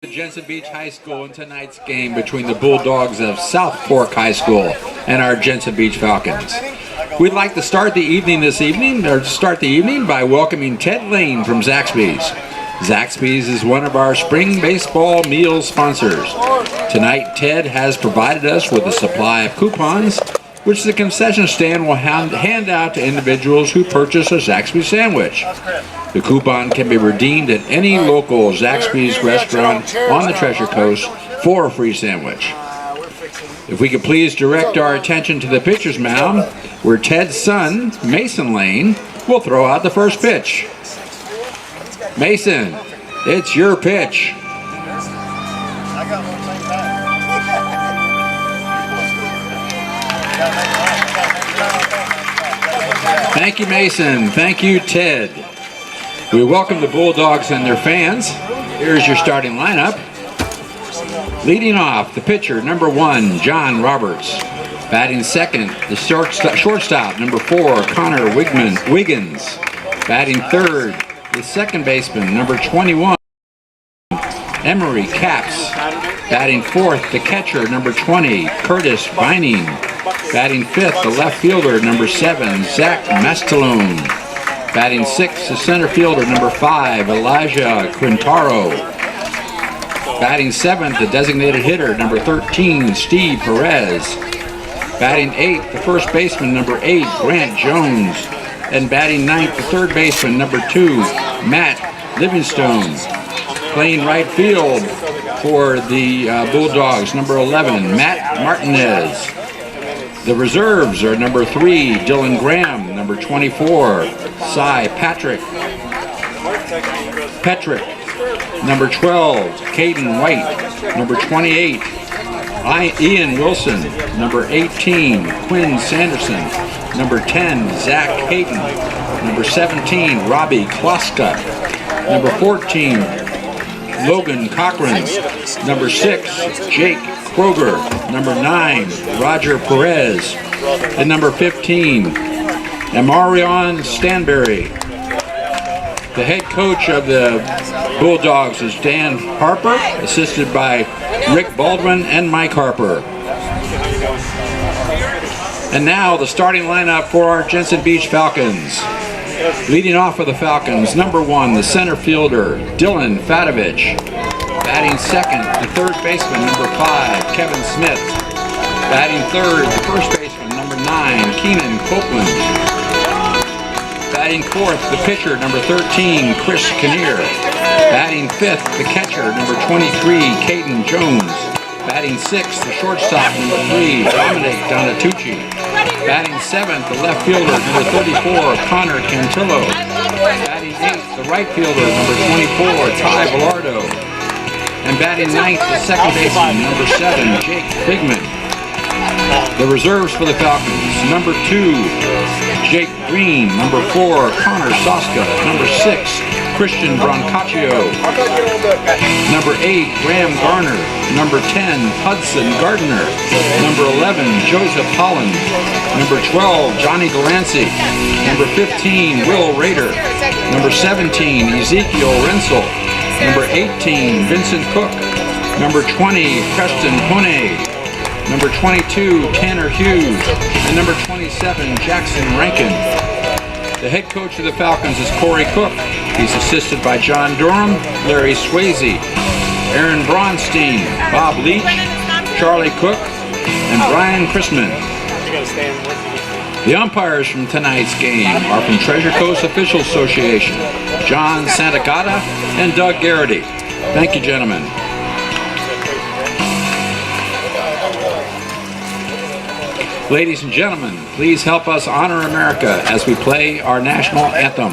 Jensen Beach High School in tonight's game between the Bulldogs of South Fork High School and our Jensen Beach Falcons. We'd like to start the evening by welcoming Ted Lane from Zaxby's. Zaxby's is one of our spring baseball meal sponsors. Tonight, Ted has provided us with a supply of coupons, which the concession stand will hand out to individuals who purchase a Zaxby's sandwich. The coupon can be redeemed at any local Zaxby's restaurant on the Treasure Coast for a free sandwich. If we could please direct our attention to the pitcher's mound, where Ted's son, Mason Lane, will throw out the first pitch. Mason, it's your pitch. Thank you, Mason. Thank you, Ted. We welcome the Bulldogs and their fans. Here's your starting lineup. Leading off, the pitcher, number 1, John Roberts. Batting second, the shortstop, number 4, Connor Wiggins. Batting third, the second baseman, number 21, Emery Capps. Batting fourth, the catcher, number 20, Curtis Vining. Batting fifth, the left fielder, number 7, Zach Mastalone. Batting sixth, the center fielder, number 5, Elijah Quintaro. Batting seventh, the designated hitter, number 13, Steve Perez. Batting eighth, the first baseman, number 8, Grant Jones. And batting ninth, the third baseman, number 2, Matt Livingstone. Playing right field for the Bulldogs, number 11, Matt Martinez. The reserves are number 3, Dylan Graham, number 24, Cy Petrick, number 12, Caden White, number 28, Ian Wilson, number 18, Quinn Sanderson, number 10, Zach Hayden, number 17, Robbie Kloska, number 14, Logan Cochran, number 6, Jake Kroger, number 9, Roger Perez, and number 15, Amarion Stanberry. The head coach of the Bulldogs is Dan Harper, assisted by Rick Baldwin and Mike Harper. And now the starting lineup for our Jensen Beach Falcons. Leading off for the Falcons, number 1, the center fielder, Dylan Fadovich. Batting second, the third baseman, number 5, Kevin Smith. Batting third, the first baseman, number 9, Keenan Copeland. Batting fourth, the pitcher, number 13, Chris Kinnear. Batting fifth, the catcher, number 23, Caden Jones. Batting sixth, the shortstop, number 3, Dominic Donatucci. Batting seventh, the left fielder, number 34, Connor Cantillo. Batting eighth, the right fielder, number 24, Ty Velardo. And batting ninth, the second baseman, number 7, Jake Bigman. The reserves for the Falcons, number 2, Jake Green, number 4, Connor Soska, number 6, Christian Brancaccio, number 8, Graham Garner, number 10, Hudson Gardner, number 11, Joseph Holland, number 12, Johnny Delancey, number 15, Will Rader, number 17, Ezekiel Rensel, number 18, Vincent Cook, number 20, Preston Pone, number 22, Tanner Hughes, and number 27, Jackson Rankin. The head coach of the Falcons is Corey Cook. He's assisted by John Durham, Larry Swayze, Aaron Bronstein, Bob Leach, Charlie Cook, and Brian Chrisman. The umpires from tonight's game are from Treasure Coast Official Association, John Santagata and Doug Garrity. Thank you, gentlemen. Ladies and gentlemen, please help us honor America as we play our national anthem.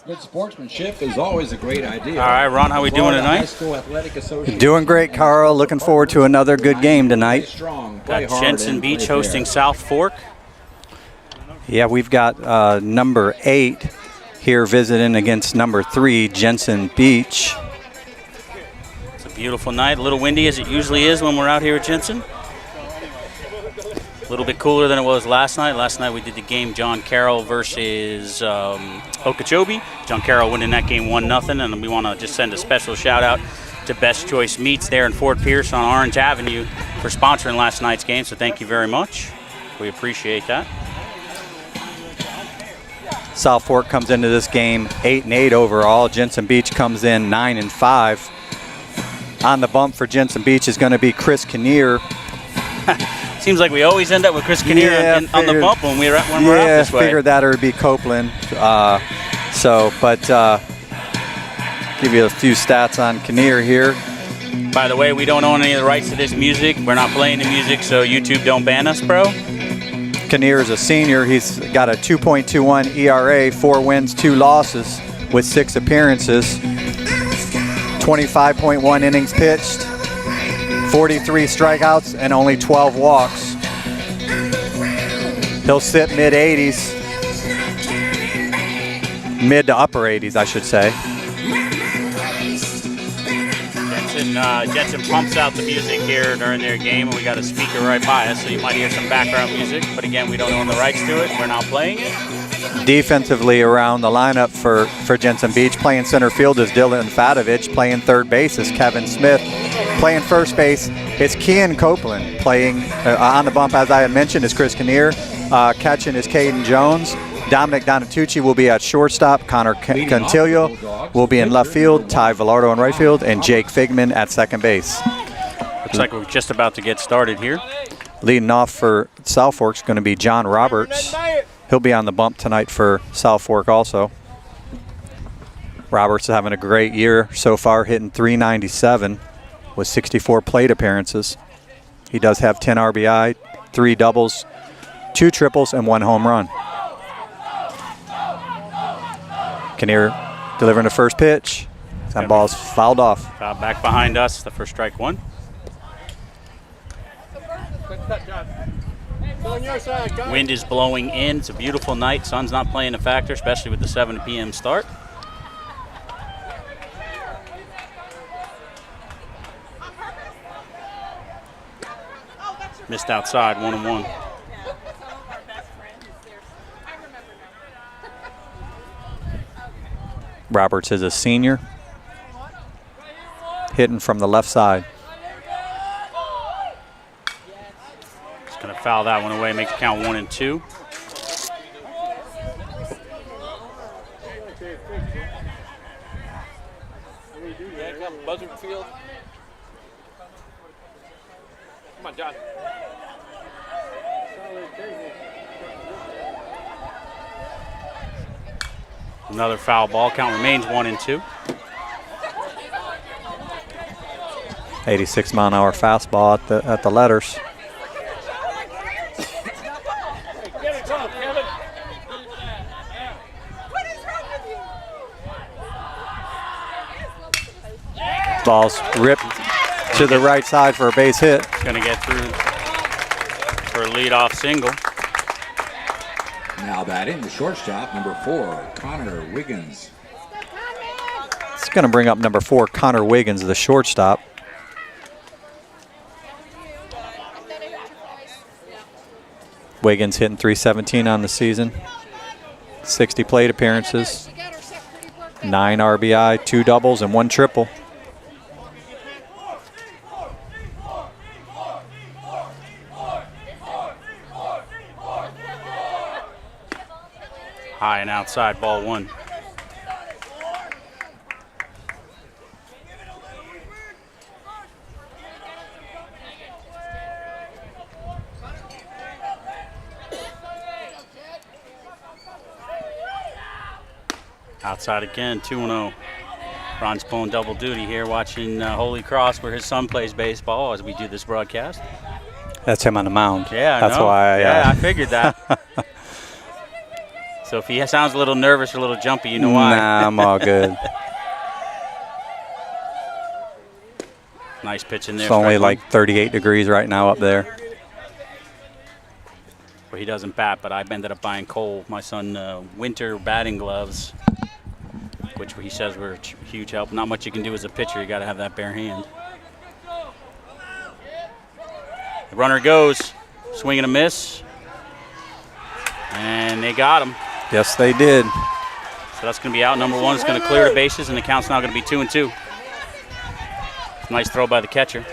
Good sportsmanship is always a great idea. All right, Ron, how we doing tonight? High School Athletic Association. Doing great, Carl. Looking forward to another good game tonight. Got Jensen Beach hosting South Fork. Yeah, we've got number 8 here visiting against number 3, Jensen Beach. It's a beautiful night. A little windy as it usually is when we're out here at Jensen. A little bit cooler than it was last night. Last night we did the game John Carroll versus Okeechobee. John Carroll winning that game 1-0, and we want to just send a special shout out to Best Choice Meats there in Fort Pierce on Orange Avenue for sponsoring last night's game, so thank you very much. We appreciate that. South Fork comes into this game 8-8 overall. Jensen Beach comes in 9-5. On the bump for Jensen Beach is going to be Chris Kinnear. Seems like we always end up with Chris Kinnear on the bump when we're out this way. Yeah, figured that it would be Copeland. Give you a few stats on Kinnear here. By the way, we don't own any of the rights to this music. We're not playing the music, so YouTube don't ban us, bro. Kinnear is a senior. He's got a 2.21 ERA, 4 wins, 2 losses with 6 appearances. 25.1 innings pitched, 43 strikeouts, and only 12 walks. He'll sit mid-80s, mid to upper 80s, I should say. Jensen pumps out the music here during their game, and we got a speaker right by us, so you might hear some background music. But again, we don't own the rights to it. We're not playing it. Defensively around the lineup for Jensen Beach, playing center field is Dylan Fadovich. Playing third base is Kevin Smith. Playing first base is Kian Copeland. Playing on the bump, as I had mentioned, is Chris Kinnear. Catching is Caden Jones. Dominic Donatucci will be at shortstop. Connor Cantillo will be in left field. Ty Villardo in right field. And Jake Figman at second base. Looks like we're just about to get started here. Leading off for South Fork is going to be John Roberts. He'll be on the bump tonight for South Fork also. Roberts is having a great year so far, hitting .397 with 64 plate appearances. He does have 10 RBI, 3 doubles, 2 triples, and 1 home run. Kinnear delivering the first pitch. That ball's fouled off. Back behind us, the first strike 1. Wind is blowing in. It's a beautiful night. Sun's not playing a factor, especially with the 7 p.m. start. Missed outside, 1-1. Roberts is a senior, hitting from the left side. Just going to foul that one away, make the count 1-2. Buzzard field. Come on, John. Another foul ball. Count remains 1-2. 86-mile-an-hour fastball at the letters. Ball's ripped to the right side for a base hit. Going to get through for a leadoff single. Now batting the shortstop, number 4, Connor Wiggins. It's going to bring up number 4, Connor Wiggins, the shortstop. Wiggins hitting .317 on the season. 60 plate appearances. 9 RBI, 2 doubles, and 1 triple. High and outside, ball 1. Outside again, 2-0. Ron's pulling double duty here, watching Holy Cross, where his son plays baseball as we do this broadcast. That's him on the mound. Yeah, that's why. I figured that. So if he sounds a little nervous or a little jumpy, you know why. Nah, I'm all good. Nice pitch in there. It's only strike like one. 38 degrees right now up there. Well, he doesn't bat, but I ended up buying Cole, my son, winter batting gloves, which he says were a huge help. Not much you can do as a pitcher. You got to have that bare hand. The runner goes, swing and a miss, and they got him. Yes, they did. So that's going to be out. Number one is going to clear the bases, and the count's now going to be 2-2. Nice throw by the catcher.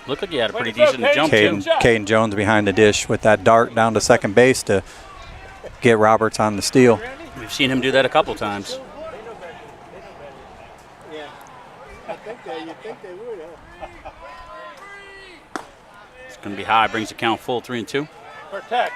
Looked like he had a pretty decent jump, too. Caden Jones behind the dish with that dart down to second base to get Roberts on the steal. We've seen him do that a couple times. Yeah. You'd think they would, huh? It's going to be high, brings the count full, 3-2. Protect.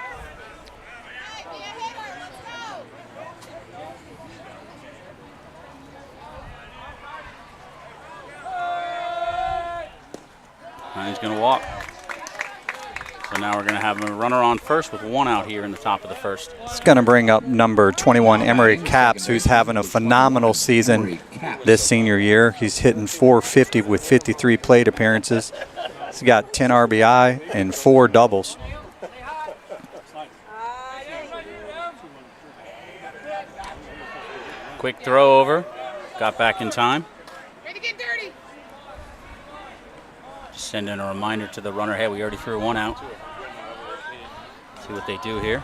And he's going to walk. So now we're going to have a runner on first with one out here in the top of the first. It's going to bring up number 21, Emery Capps, who's having a phenomenal season this senior year. He's hitting .450 with 53 plate appearances. He's got 10 RBI and 4 doubles. Quick throw over. Got back in time. Just send in a reminder to the runner, hey, we already threw one out. See what they do here.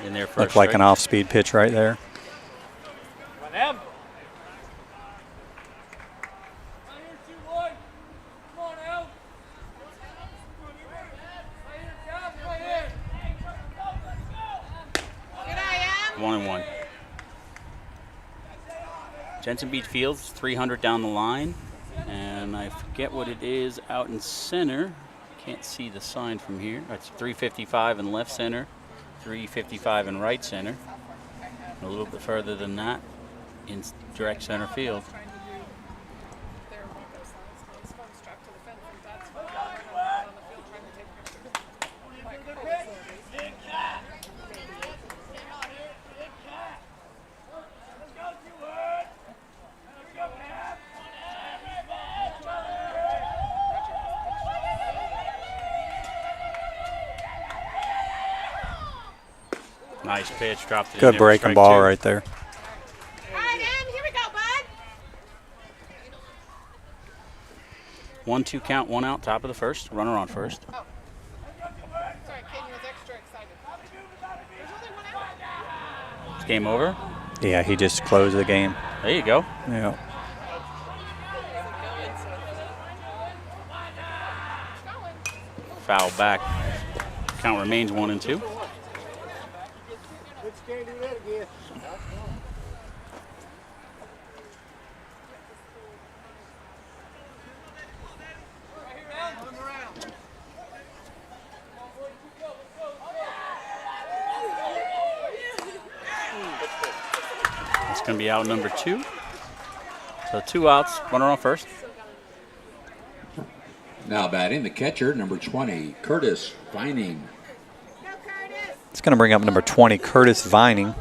In there first. Looked like an off-speed pitch right there. One and one. Jensen Beach Fields, 300 down the line. And I forget what it is out in center. Can't see the sign from here. It's 355 in left center, 355 in right center. A little bit further than that in direct center field. Nice pitch, dropped it. Good breaking ball right there. All right, Em, here we go, bud. 1-2 count, one out, top of the first. Runner on first. Oh. Sorry, Kaden was extra excited. There's only one out. It's game over. Yeah, he just closed the game. There you go. Yeah. Foul back. Count remains 1-2. Can't do that again. It's going to be out number 2. So 2 outs, runner on first. Now batting the catcher, number 20, Curtis Vining. It's going to bring up number 20, Curtis Vining.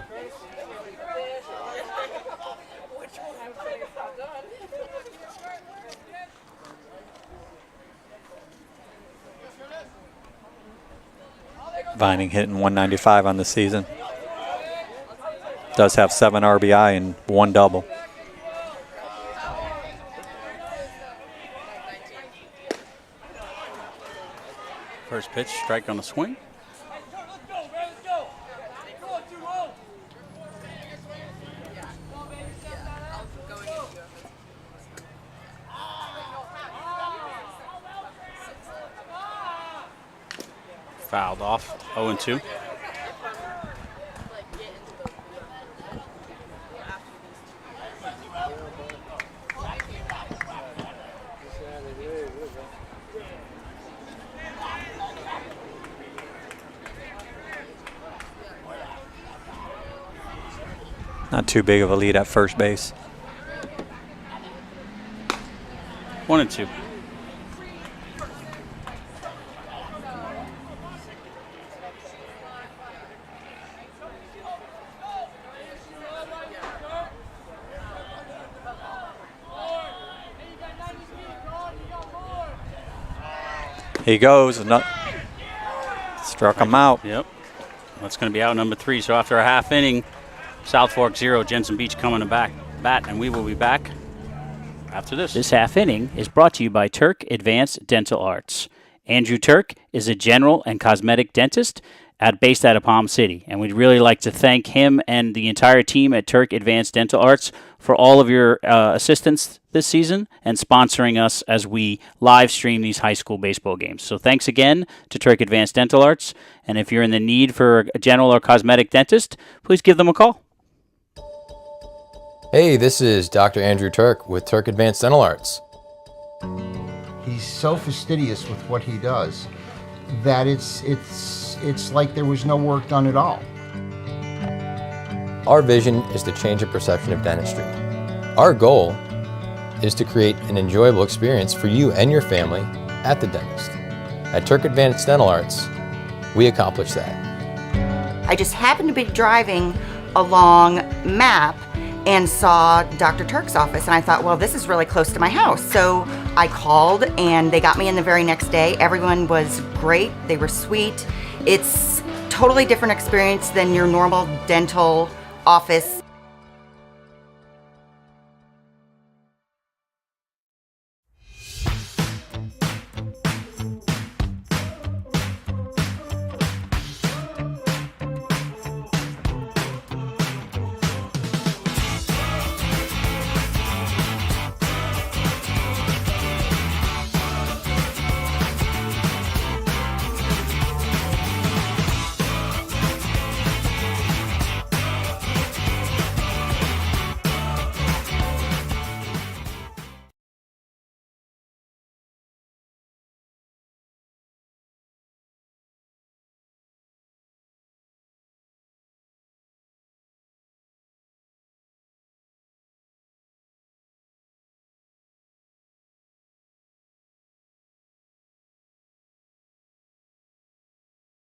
Vining hitting 195 on the season. Does have 7 RBI and 1 double. First pitch, strike on the swing. Fouled off, 0-2. Not too big of a lead at first base. 1-2. He goes. Struck him out. Yep. That's going to be out number 3. So after a half inning, South Fork 0, Jensen Beach coming to bat, and we will be back after this. This half inning is brought to you by Turk Advanced Dental Arts. Andrew Turk is a general and cosmetic dentist based out of Palm City, and we'd really like to thank him and the entire team at Turk Advanced Dental Arts for all of your assistance this season and sponsoring us as we live stream these high school baseball games. So thanks again to Turk Advanced Dental Arts, and if you're in the need for a general or cosmetic dentist, please give them a call. Hey, this is Dr. Andrew Turk with Turk Advanced Dental Arts. He's so fastidious with what he does that it's like there was no work done at all. Our vision is to change the perception of dentistry. Our goal is to create an enjoyable experience for you and your family at the dentist. At Turk Advanced Dental Arts, we accomplish that. I just happened to be driving along Map and saw Dr. Turk's office, and I thought, well, this is really close to my house. So I called, and they got me in the very next day. Everyone was great. They were sweet. It's totally different experience than your normal dental office.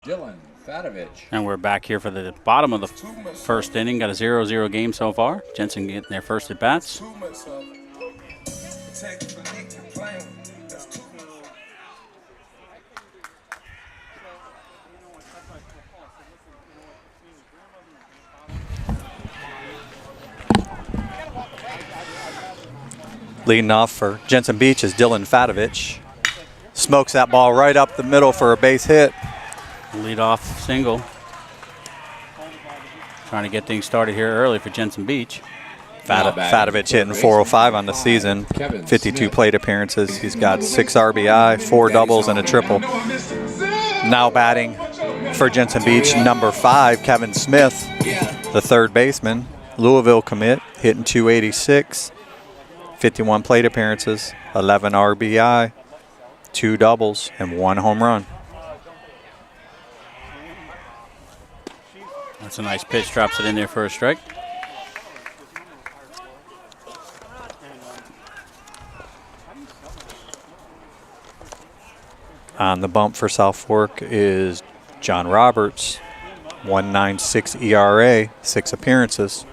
Dylan Fadovich. And we're back here for the bottom of the first inning. Got a 0-0 game so far. Jensen getting their first at bats. Leading off for Jensen Beach is Dylan Fadovich. Smokes that ball right up the middle for a base hit. Lead off single. Trying to get things started here early for Jensen Beach. Fadovich hitting 405 on the season, 52 plate appearances. He's got 6 RBI, 4 doubles, and a triple. Now batting for Jensen Beach, number 5, Kevin Smith, the third baseman. Louisville commit, hitting 286, 51 plate appearances, 11 RBI, 2 doubles, and 1 home run. That's a nice pitch, drops it in there for a strike. On the bump for South Fork is John Roberts, 1.96 ERA, 6 appearances.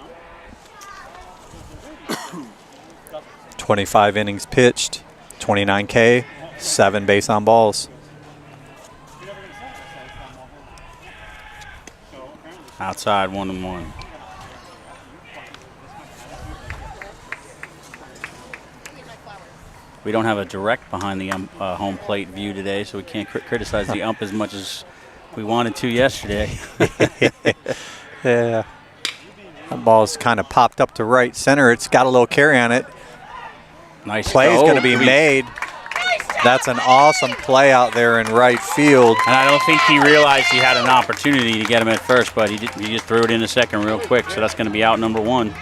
25 innings pitched, 29 K, 7 base on balls. Outside 1-1. We don't have a direct behind the home plate view today, so we can't criticize the ump as much as we wanted to yesterday. Yeah. That ball's kind of popped up to right center. It's got a little carry on it. Nice Play is going to be made. That's an awesome play out there in right field. And I don't think he realized he had an opportunity to get him at first, but he just threw it in the second real quick, so that's going to be out number 1. I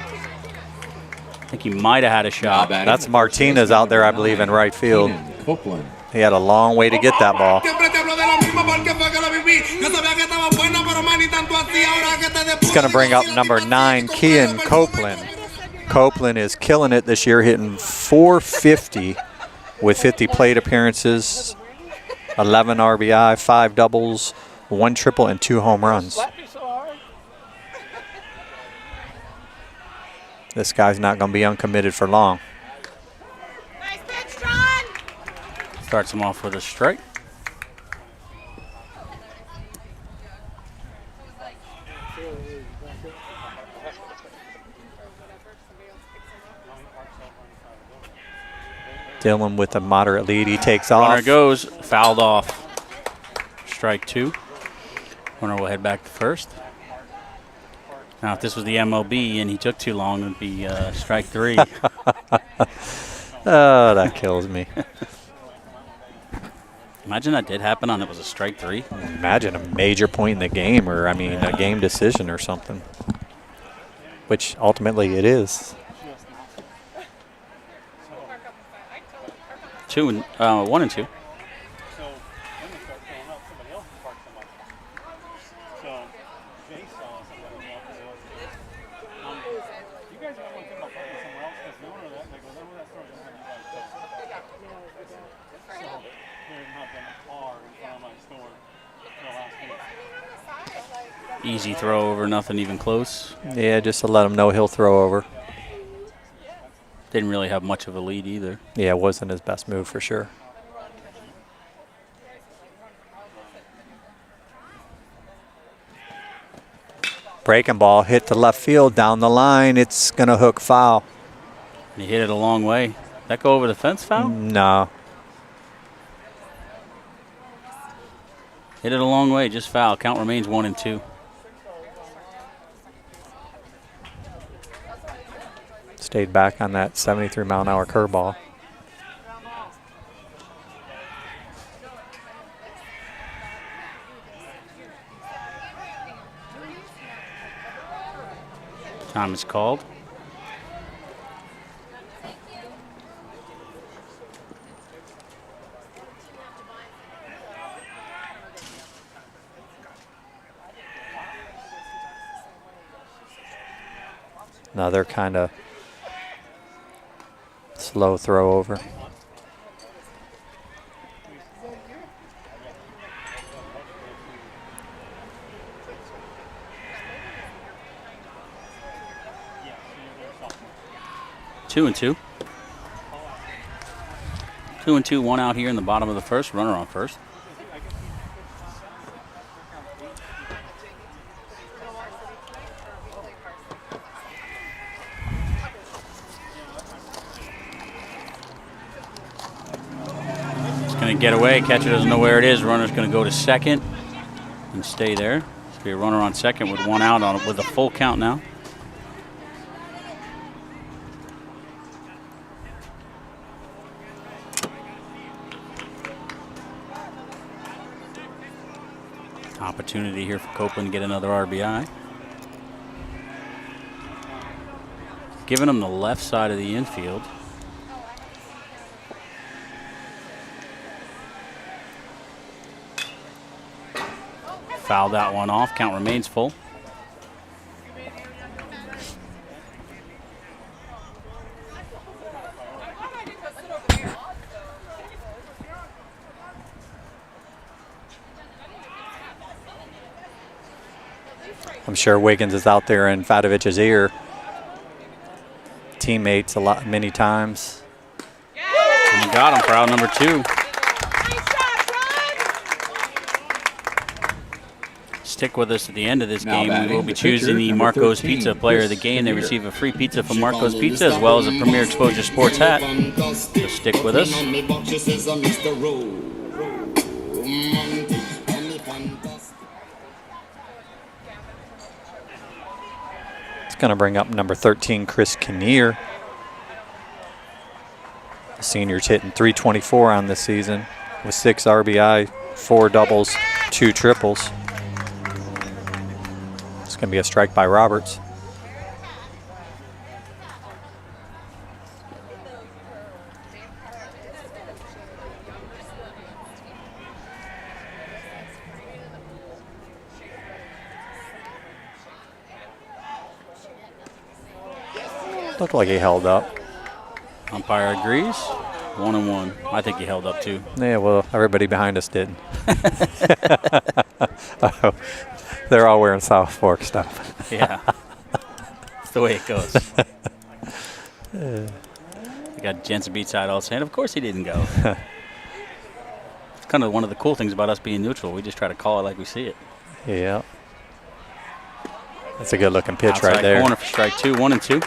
think he might have had a shot. That's Martinez out there, I believe, in right field. Copeland. He had a long way to get that ball. It's going to bring up number 9, Kean Copeland. Copeland is killing it this year, hitting .450 with 50 plate appearances, 11 RBI, 5 doubles, 1 triple, and 2 home runs. This guy's not going to be uncommitted for long. Nice pitch, John. Starts him off with a strike. Dillon with a moderate lead. He takes Runner off. goes, fouled off. Strike 2. Runner will head back to first. Now, if this was the MLB and he took too long, it would be strike 3. Oh, that kills me. Imagine that did happen on it was a strike 3. Imagine a major point in the game, or a game decision or something, which ultimately it is. 1 and 2. Easy throw over, nothing even close. Yeah, just to let him know he'll throw over. Didn't really have much of a lead either. Yeah, it wasn't his best move for sure. Breaking ball hit the left field down the line. It's going to hook foul. He hit it a long way. That go over the fence foul? No. Hit it a long way, just foul. Count remains 1 and 2. Stayed back on that 73-mile-an-hour curveball. Time is called. Another kind of slow throw over. Two and two. 2 and 2, 1 out here in the bottom of the first. Runner on first. Going to get away. Catcher doesn't know where it is. Runner's going to go to second and stay there. There'll be a runner on second with 1 out on it with a full count now. Opportunity here for Copeland to get another RBI. Giving him the left side of the infield. Fouled that one off. Count remains full. I'm sure Wiggins is out there in Fadovich's ear. Teammates many times. And he got him for out number 2. Stick with us at the end of this game. We will be choosing the Marco's Pizza Player of the Game. They receive a free pizza from Marco's Pizza as well as a Premier Exposure Sports hat. So stick with us. It's going to bring up number 13, Chris Kinnear. The senior's hitting .324 on this season with 6 RBI, 4 doubles, 2 triples. It's going to be a strike by Roberts. Looked like he held up. Umpire agrees. 1 and 1. I think he held up too. Yeah, well, everybody behind us did. They're all wearing South Fork stuff. Yeah. That's the way it goes. We got Jensen Beachside all saying, of course he didn't go. It's kind of one of the cool things about us being neutral. We just try to call it like we see it. Yeah. That's a good looking pitch Outside right there. corner for strike 2. 1 and 2.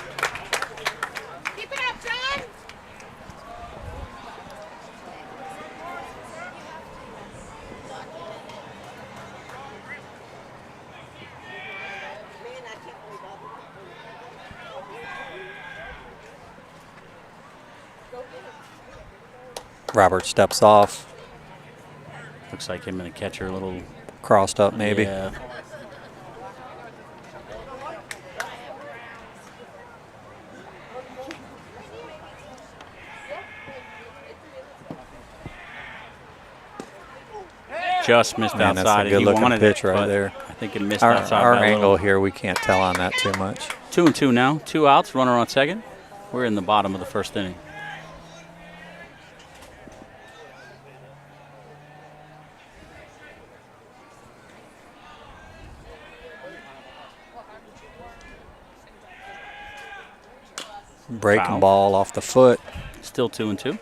Robert steps off, Looks like him and the catcher a little crossed up maybe. Yeah. Just missed Man, that's outside. a good He looking wanted pitch it, right but there. I think it missed Our, outside. our by a angle little. here, we can't tell on that too much. 2-2 now. 2 outs. Runner on second. We're in the bottom of the first inning. Breaking Foul. ball off the foot. Still 2-2.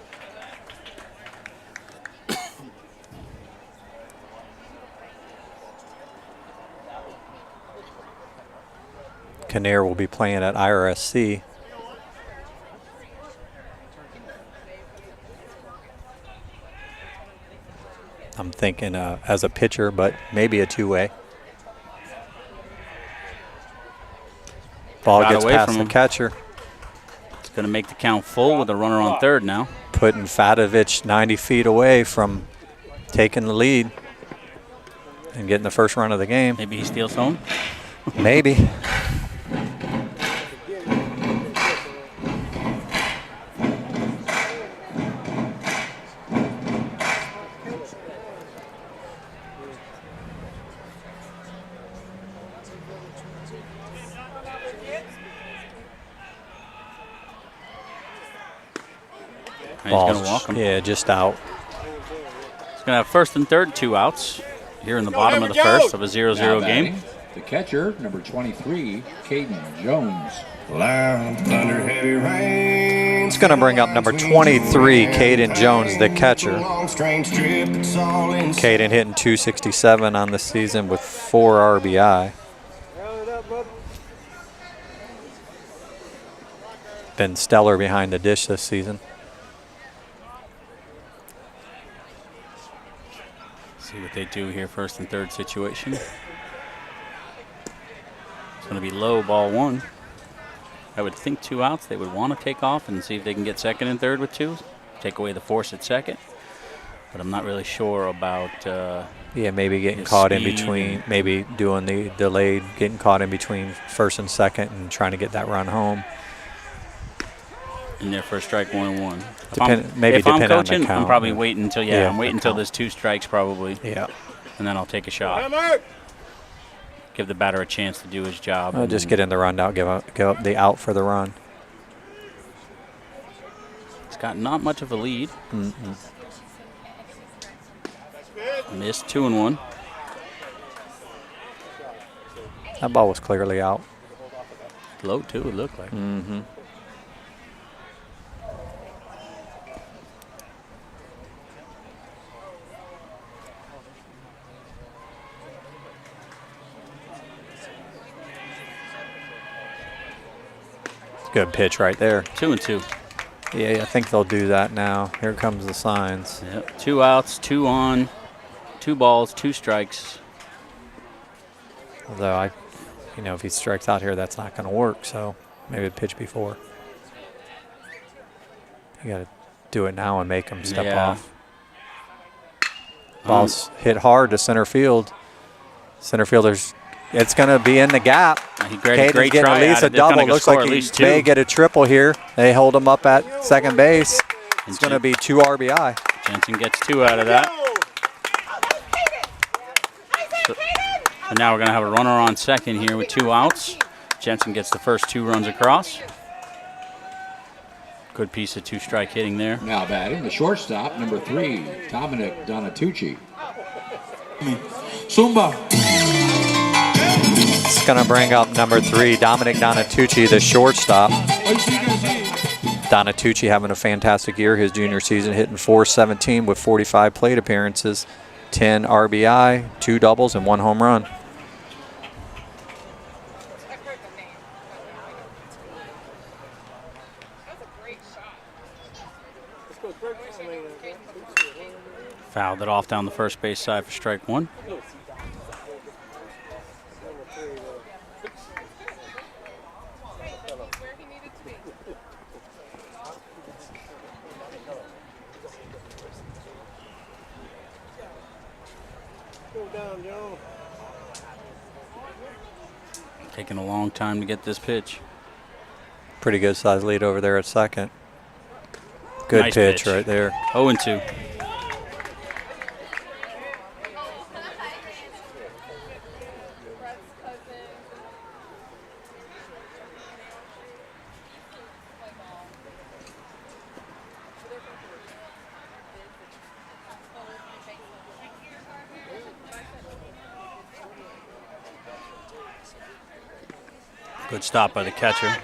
Kinnear will be playing at IRSC. I'm thinking as a pitcher, but maybe a two-way. Ball Got gets away past from the him. catcher. It's going to make the count full with a runner on third now. Putting Fadovich 90 feet away from taking the lead and getting the first run of the game. Maybe he steals home. Maybe. He's going to walk him. Yeah, just out. He's going to have first and third, 2 outs here in the bottom of the first of a 0-0 Now game. batting, the catcher, number 23, Caden Jones. It's going to bring up number 23, Caden Jones, the catcher. Caden hitting 267 on the season with 4 RBI. Been stellar behind the dish this season. See what they do here, first and third situation. It's going to be low, ball 1. I would think 2 outs. They would want to take off and see if they can get second and third with 2. Take away the force at second. But I'm not really sure about Yeah, maybe getting his caught in speed between, and- maybe doing the delayed, getting caught in between first and second and trying to get that run home. in there for a strike 1-1. Maybe if I'm depend on the coaching, I'm count. probably waiting until Yeah, I'm waiting the until count. there's 2 strikes probably. Yeah. And then I'll take a shot. Give the batter a chance to do his job. I'll and just then get in the rundown, give up the out for the run. It's got not much of a lead. Missed 2-1. That ball was clearly out. Low too, it looked like. Mm-hmm. Good pitch right there. 2-2. Yeah, I think they'll do that now. Here comes the signs. Yep. 2 outs, 2 on, 2 balls, 2 strikes. Although if he strikes out here, that's not going to work. So maybe a pitch before. You got to do it now and make him step Yeah. off. Ball's hit hard to center field. Center fielder's. It's going to be in the gap. Great getting try at least at a it. It's gonna double. go Looks score like at he least 2. may get a triple here. They hold him up at second base. It's going to be 2 RBI. Jensen gets 2 out of that. So now we're going to have a runner on second here with 2 outs. Jensen gets the first 2 runs across. Good piece of 2-strike hitting there. Now batting, the shortstop, number 3, Dominic Donatucci. Zumba. It's going to bring up number 3, Dominic Donatucci, the shortstop. Donatucci having a fantastic year his junior season, hitting .417 with 45 plate appearances, 10 RBI, 2 doubles, and 1 home run. Fouled it off down the first base side for strike 1. down, Joe. Taking a long time to get this pitch. Pretty good size lead over there at second. Good Nice pitch pitch right there. 0-2. Good stop by the catcher.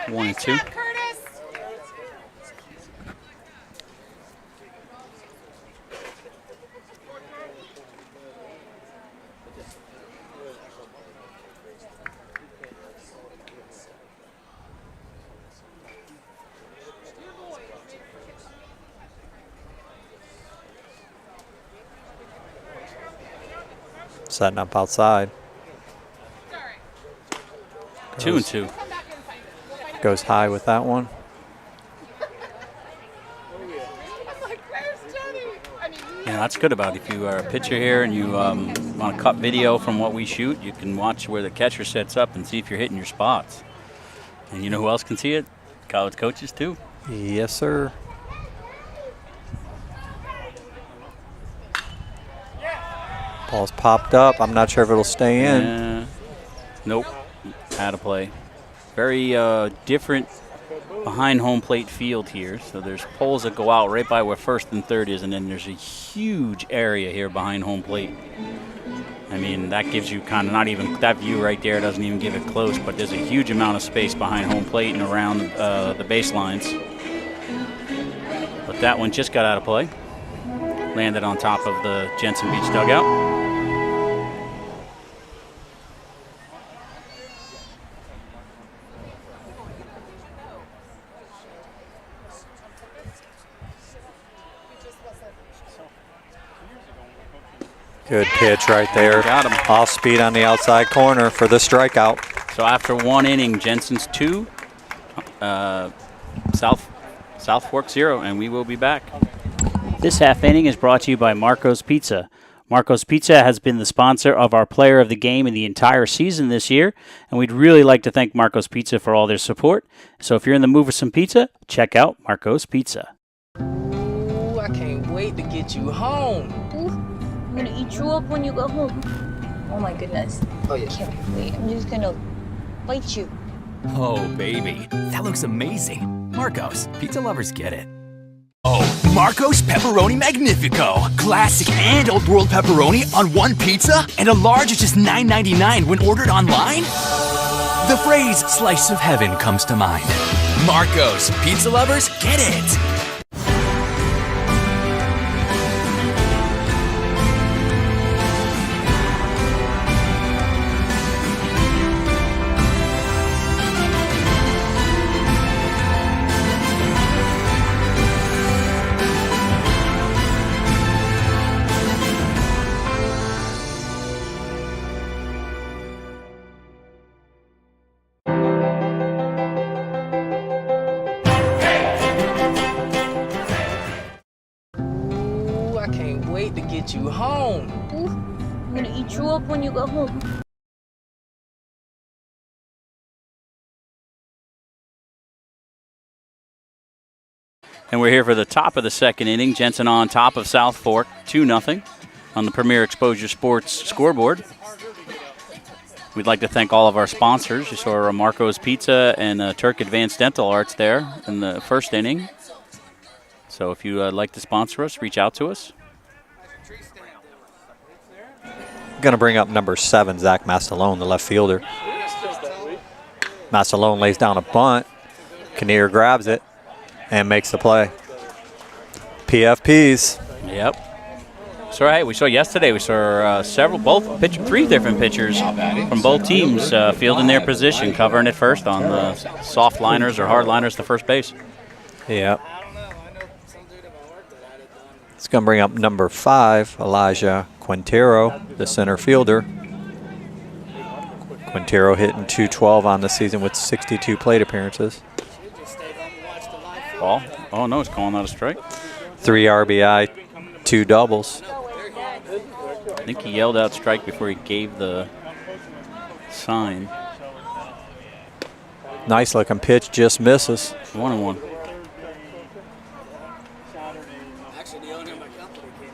1-2. Setting up outside. 2-2. Goes high with that one. Yeah, that's good about it. If you are a pitcher here and you want to cut video from what we shoot, you can watch where the catcher sets up and see if you're hitting your spots. And you know who else can see it? College coaches too. Yes, sir. Ball's popped up. I'm not sure if it'll stay in. Nope. Out of play. Very different behind home plate field here. So there's poles that go out right by where first and third is, and then there's a huge area here behind home plate. I mean, that gives you kind of not even, that view right there doesn't even give it close, but there's a huge amount of space behind home plate and around the baselines. But that one just got out of play. Landed on top of the Jensen Beach dugout. Good pitch right there. Got him. Off speed on the outside corner for the strikeout. So after one inning, Jensen's 2, South Fork 0, and we will be back. This half inning is brought to you by Marco's Pizza. Marco's Pizza has been the sponsor of our player of the game in the entire season this year, and we'd really like to thank Marco's Pizza for all their support. So if you're in the mood for some pizza, check out Marco's Pizza. Ooh, I can't wait to get you home. I'm gonna eat you up when you go home. Oh my goodness. Oh yeah. Can't wait. I'm just gonna bite you. Oh, baby. That looks amazing. Marcos, pizza lovers get it. Oh, Marco's Pepperoni Magnifico. Classic and Old World pepperoni on one pizza, and a large is just $9.99 when ordered online? The phrase slice of heaven comes to mind. Marco's, pizza lovers get it. Get you home. Ooh, I'm gonna eat you up when you go home. And we're here for the top of the second inning. Jensen on top of South Fork, 2-0 on the Premier Exposure Sports scoreboard. We'd like to thank all of our sponsors. You saw Marco's Pizza and Turk Advanced Dental Arts there in the first inning. So if you'd like to sponsor us, reach out to us. Going to bring up number 7, Zach Mastalone, the left fielder. Mastalone lays down a bunt. Kinnear grabs it and makes the play. PFPs. Yep. So right, we saw yesterday. We saw three different pitchers from both teams fielding their position, covering it first on the soft liners or hard liners to first base. Yep. It's going to bring up number 5, Elijah Quintero, the center fielder. Quintero hitting .212 on the season with 62 plate appearances. Ball. Oh, no, it's calling out a strike. 3 RBI, 2 doubles. I think he yelled out strike before he gave the sign. Nice looking pitch, just misses. 1-1. Actually, the owner of my company came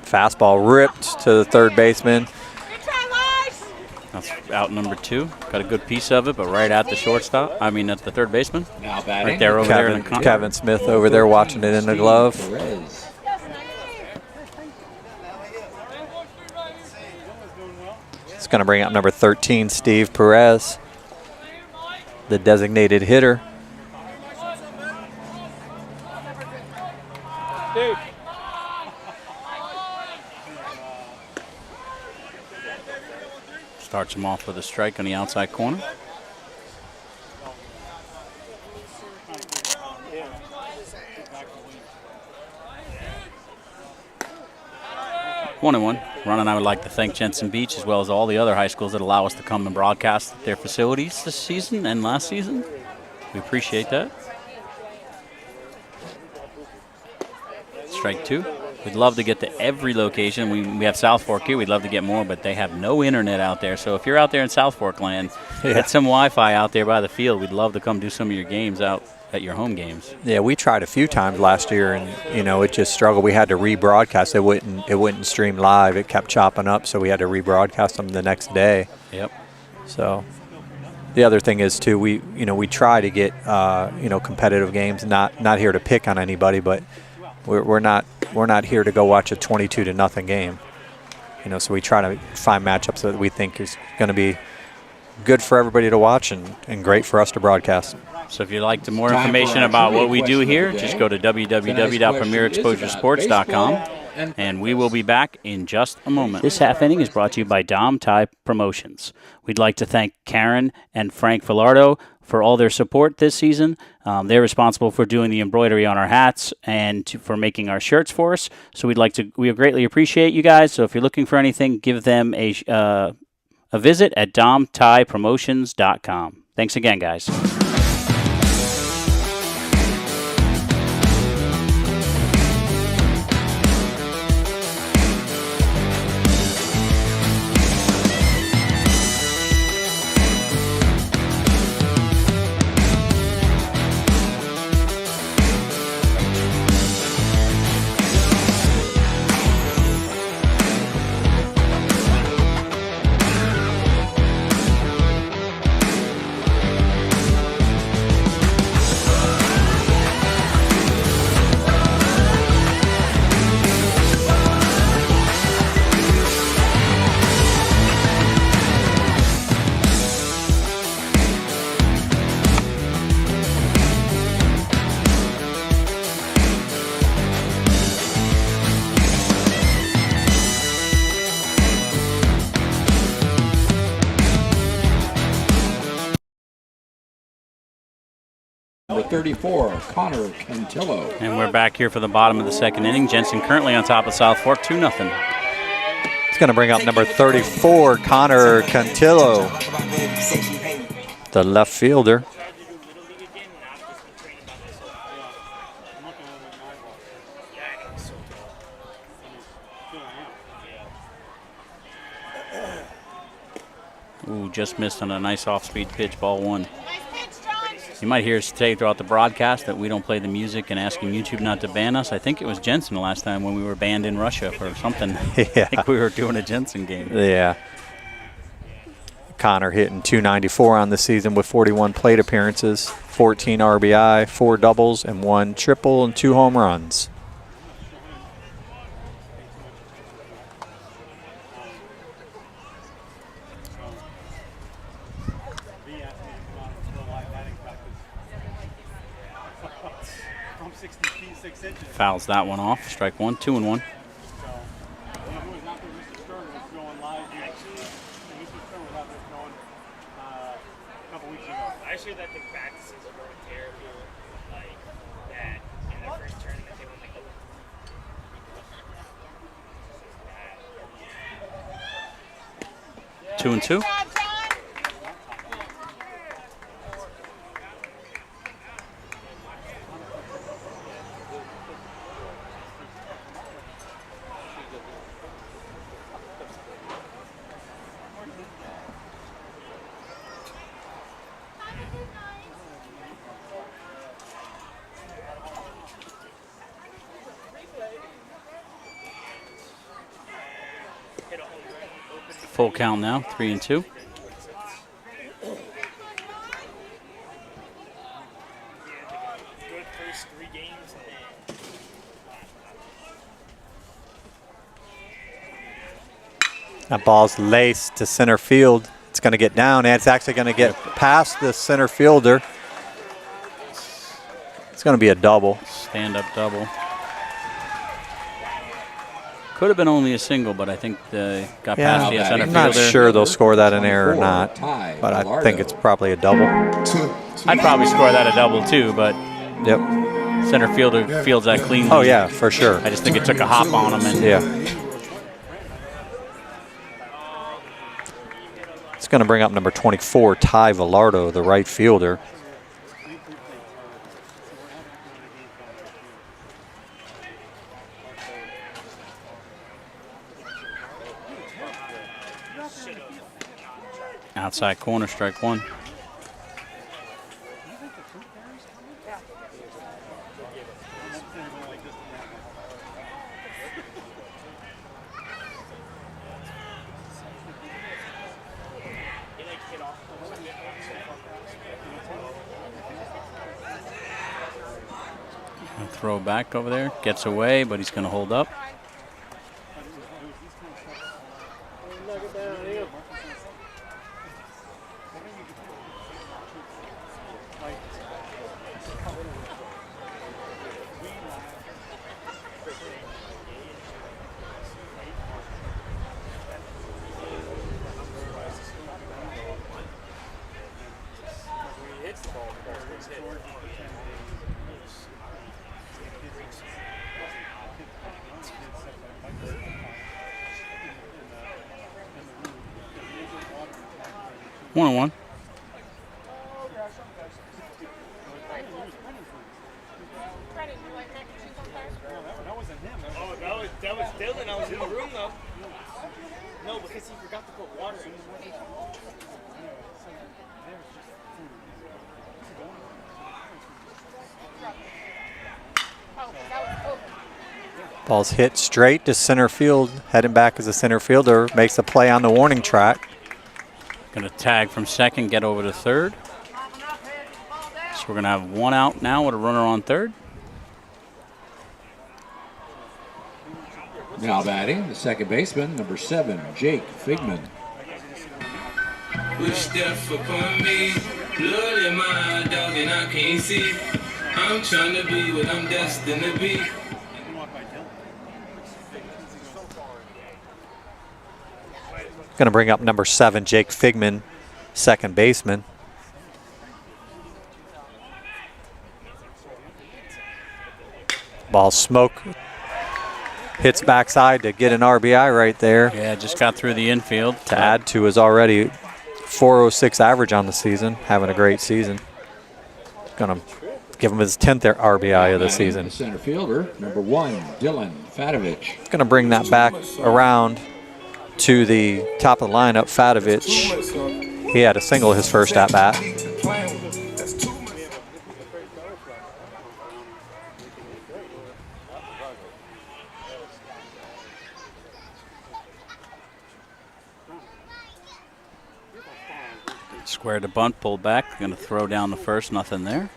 to Fastball ripped to the third baseman. That's out number 2. Got a good piece of it, but right at the shortstop. I mean, at the third baseman. Now batting. Right there over there in the Kevin Smith over there watching it in the glove. Perez. It's going to bring up number 13, Steve Perez, the designated hitter. Dude. Starts him off with a strike on the outside corner. One and one. Ron and I would like to thank Jensen Beach as well as all the other high schools that allow us to come and broadcast their facilities this season and last season. We appreciate that. Strike 2. We'd love to get to every location. We have South Fork here. We'd love to get more, but they have no internet out there. So if you're out there in South Fork land, get some Wi-Fi out there by the field. We'd love to come do some of your games out at your home games. Yeah, we tried a few times last year, and it just struggled. We had to rebroadcast. It wouldn't stream live. It kept chopping up, so we had to rebroadcast them the next day. Yep. So the other thing is too, we try to get competitive games. Not here to pick on anybody, but we're not here to go watch a 22-0 game. So we try to find matchups that we think is going to be good for everybody to watch and great for us to broadcast. So if you'd like more information about what we do here, just go to www.premierexposuresports.com, and we will be back in just a moment. This half inning is brought to you by Dom Thai Promotions. We'd like to thank Karen and Frank Villardo for all their support this season. They're responsible for doing the embroidery on our hats and for making our shirts for us. So we greatly appreciate you guys. So if you're looking for anything, give them a visit at domthaipromotions.com. Thanks again, guys. Number 34, Connor Cantillo. And we're back here for the bottom of the second inning. Jensen currently on top of South Fork, 2-0. It's going to bring up number 34, Connor Cantillo, the left fielder. Ooh, just missed on a nice off-speed pitch, ball 1. You might hear us say throughout the broadcast that we don't play the music and asking YouTube not to ban us. I think it was Jensen the last time when we were banned in Russia for something. Yeah. I think we were doing a Jensen game. Yeah. Connor hitting .294 on the season with 41 plate appearances, 14 RBI, 4 doubles, and 1 triple and 2 home runs. Fouls that one off. Strike 1, 2-1. I sure that the practices are going terrible, like that in their first tournament. They were like, oh. 2-2. Full count now, 3-2. Good first 3 games. That ball's laced to center field. It's going to get down, and it's actually going to get past the center fielder. It's going to be a double. Stand-up double. Could have been only a single, but I think they got past the center I'm fielder. not sure they'll score that in air or not, but I think it's probably a double. I'd probably score that a double too, but yep, center fielder fields that cleanly. Oh yeah, for sure. I just think it took a hop on him. And yeah. It's going to bring up number 24, Ty Villardo, the right fielder. Outside corner, strike one. Throw back over there, gets away, but he's going to hold up. One-on-one. Oh, that was Dylan. I was in the room though. No, because he forgot to put water in. Ball's hit straight to center field. Heading back as a center fielder. Makes a play on the warning track. Going to tag from second, get over to third. So we're going to have one out now with a runner on third. Now batting, the second baseman, number 7, Jake Figman. Wish death upon me, blood in my eye, dog, and I can't see. I'm trying to be what I'm destined to be. Going to bring up number 7, Jake Figman, second baseman. Ball smoke. Hits backside to get an RBI right there. Yeah, just got through the infield. To add to his already .406 average on the season. Having a great season. Going to give him his 10th RBI of the season. Center fielder, number 1, Dylan Fadovich. Going to bring that back around to the top of the lineup. Fadovich, he had a single his first at bat. Square to bunt, pulled back. Going to throw down the first, nothing there.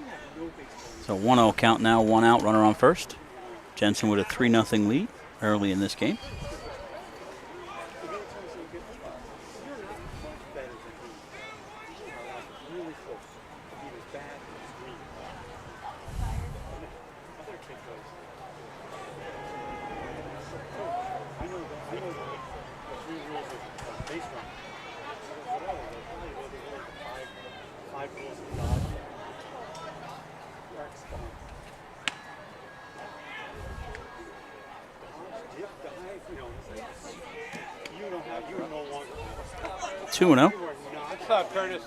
So 1-0 count now, one out, runner on first. Jensen with a 3-0 lead early in this game. Two and 0. What's up, Curtis?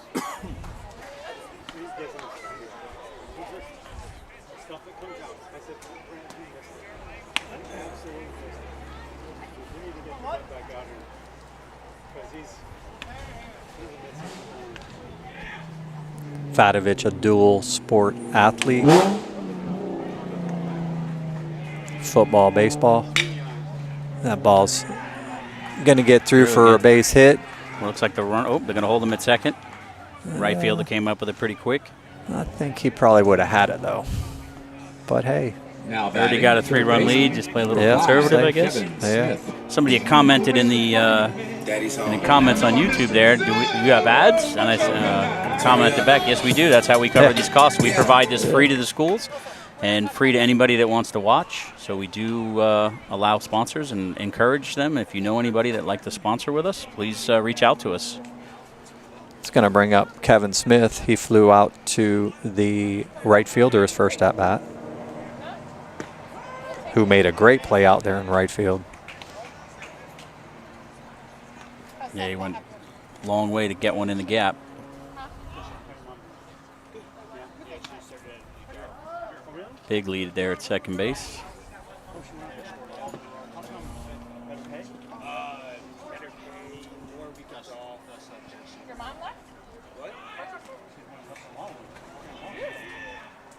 Fadovich, a dual sport athlete. Football, baseball. That ball's going to get through for a base hit. Well, looks like the run. Oh, they're going to hold him at second. Right fielder came up with it pretty quick. I think he probably would have had it, though. But, hey. Now already got a 3-run lead. Just play a little conservative, I guess. Yeah. Somebody had commented in the comments on YouTube there, do you have ads? And I commented back, yes, we do. That's how we cover these costs. We provide this free to the schools and free to anybody that wants to watch. So we do allow sponsors and encourage them. If you know anybody that'd like to sponsor with us, please reach out to us. It's going to bring up Kevin Smith. He flew out to the right fielder his first at-bat, who made a great play out there in right field. Yeah, he went a long way to get one in the gap. Big lead there at second base.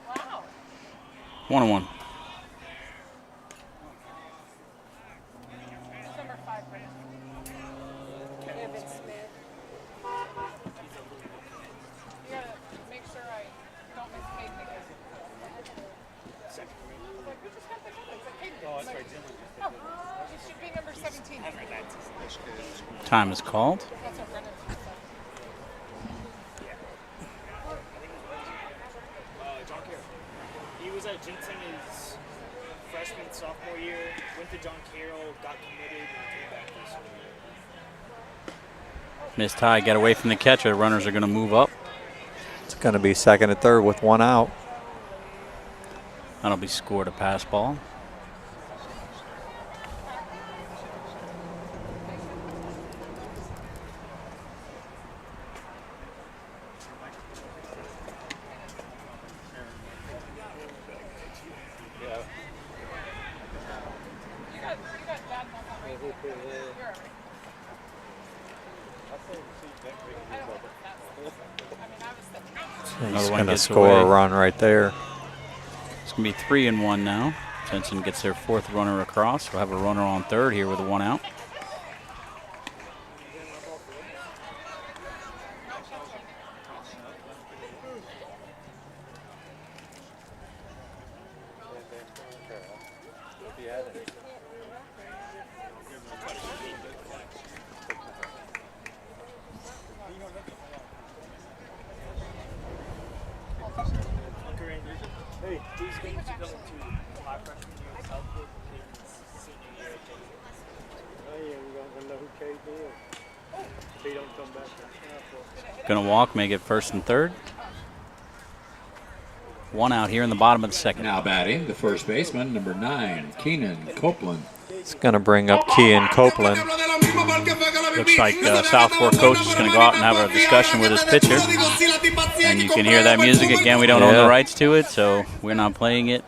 Wow. 1-1. Time is called. He was at JENSEN his freshman, sophomore year, went to John Carroll, got committed, and came back this year. Missed high, got away from the catcher. The runners are going to move up. It's going to be second and third with one out. That'll be scored a pass ball. He's going to score a run right there. It's going to be 3-1 now. JENSEN gets their fourth runner across. We'll have a runner on third here with a 1 out. Going to walk, make it first and third. 1 out here in the bottom of the second. Now batting, the first baseman, number 9, Keenan Copeland. It's going to bring up Kean Copeland. Looks like South Fork coach is going to go out and have a discussion with his pitcher. And you can hear that music. Again, we don't own the rights to it, so we're not playing it.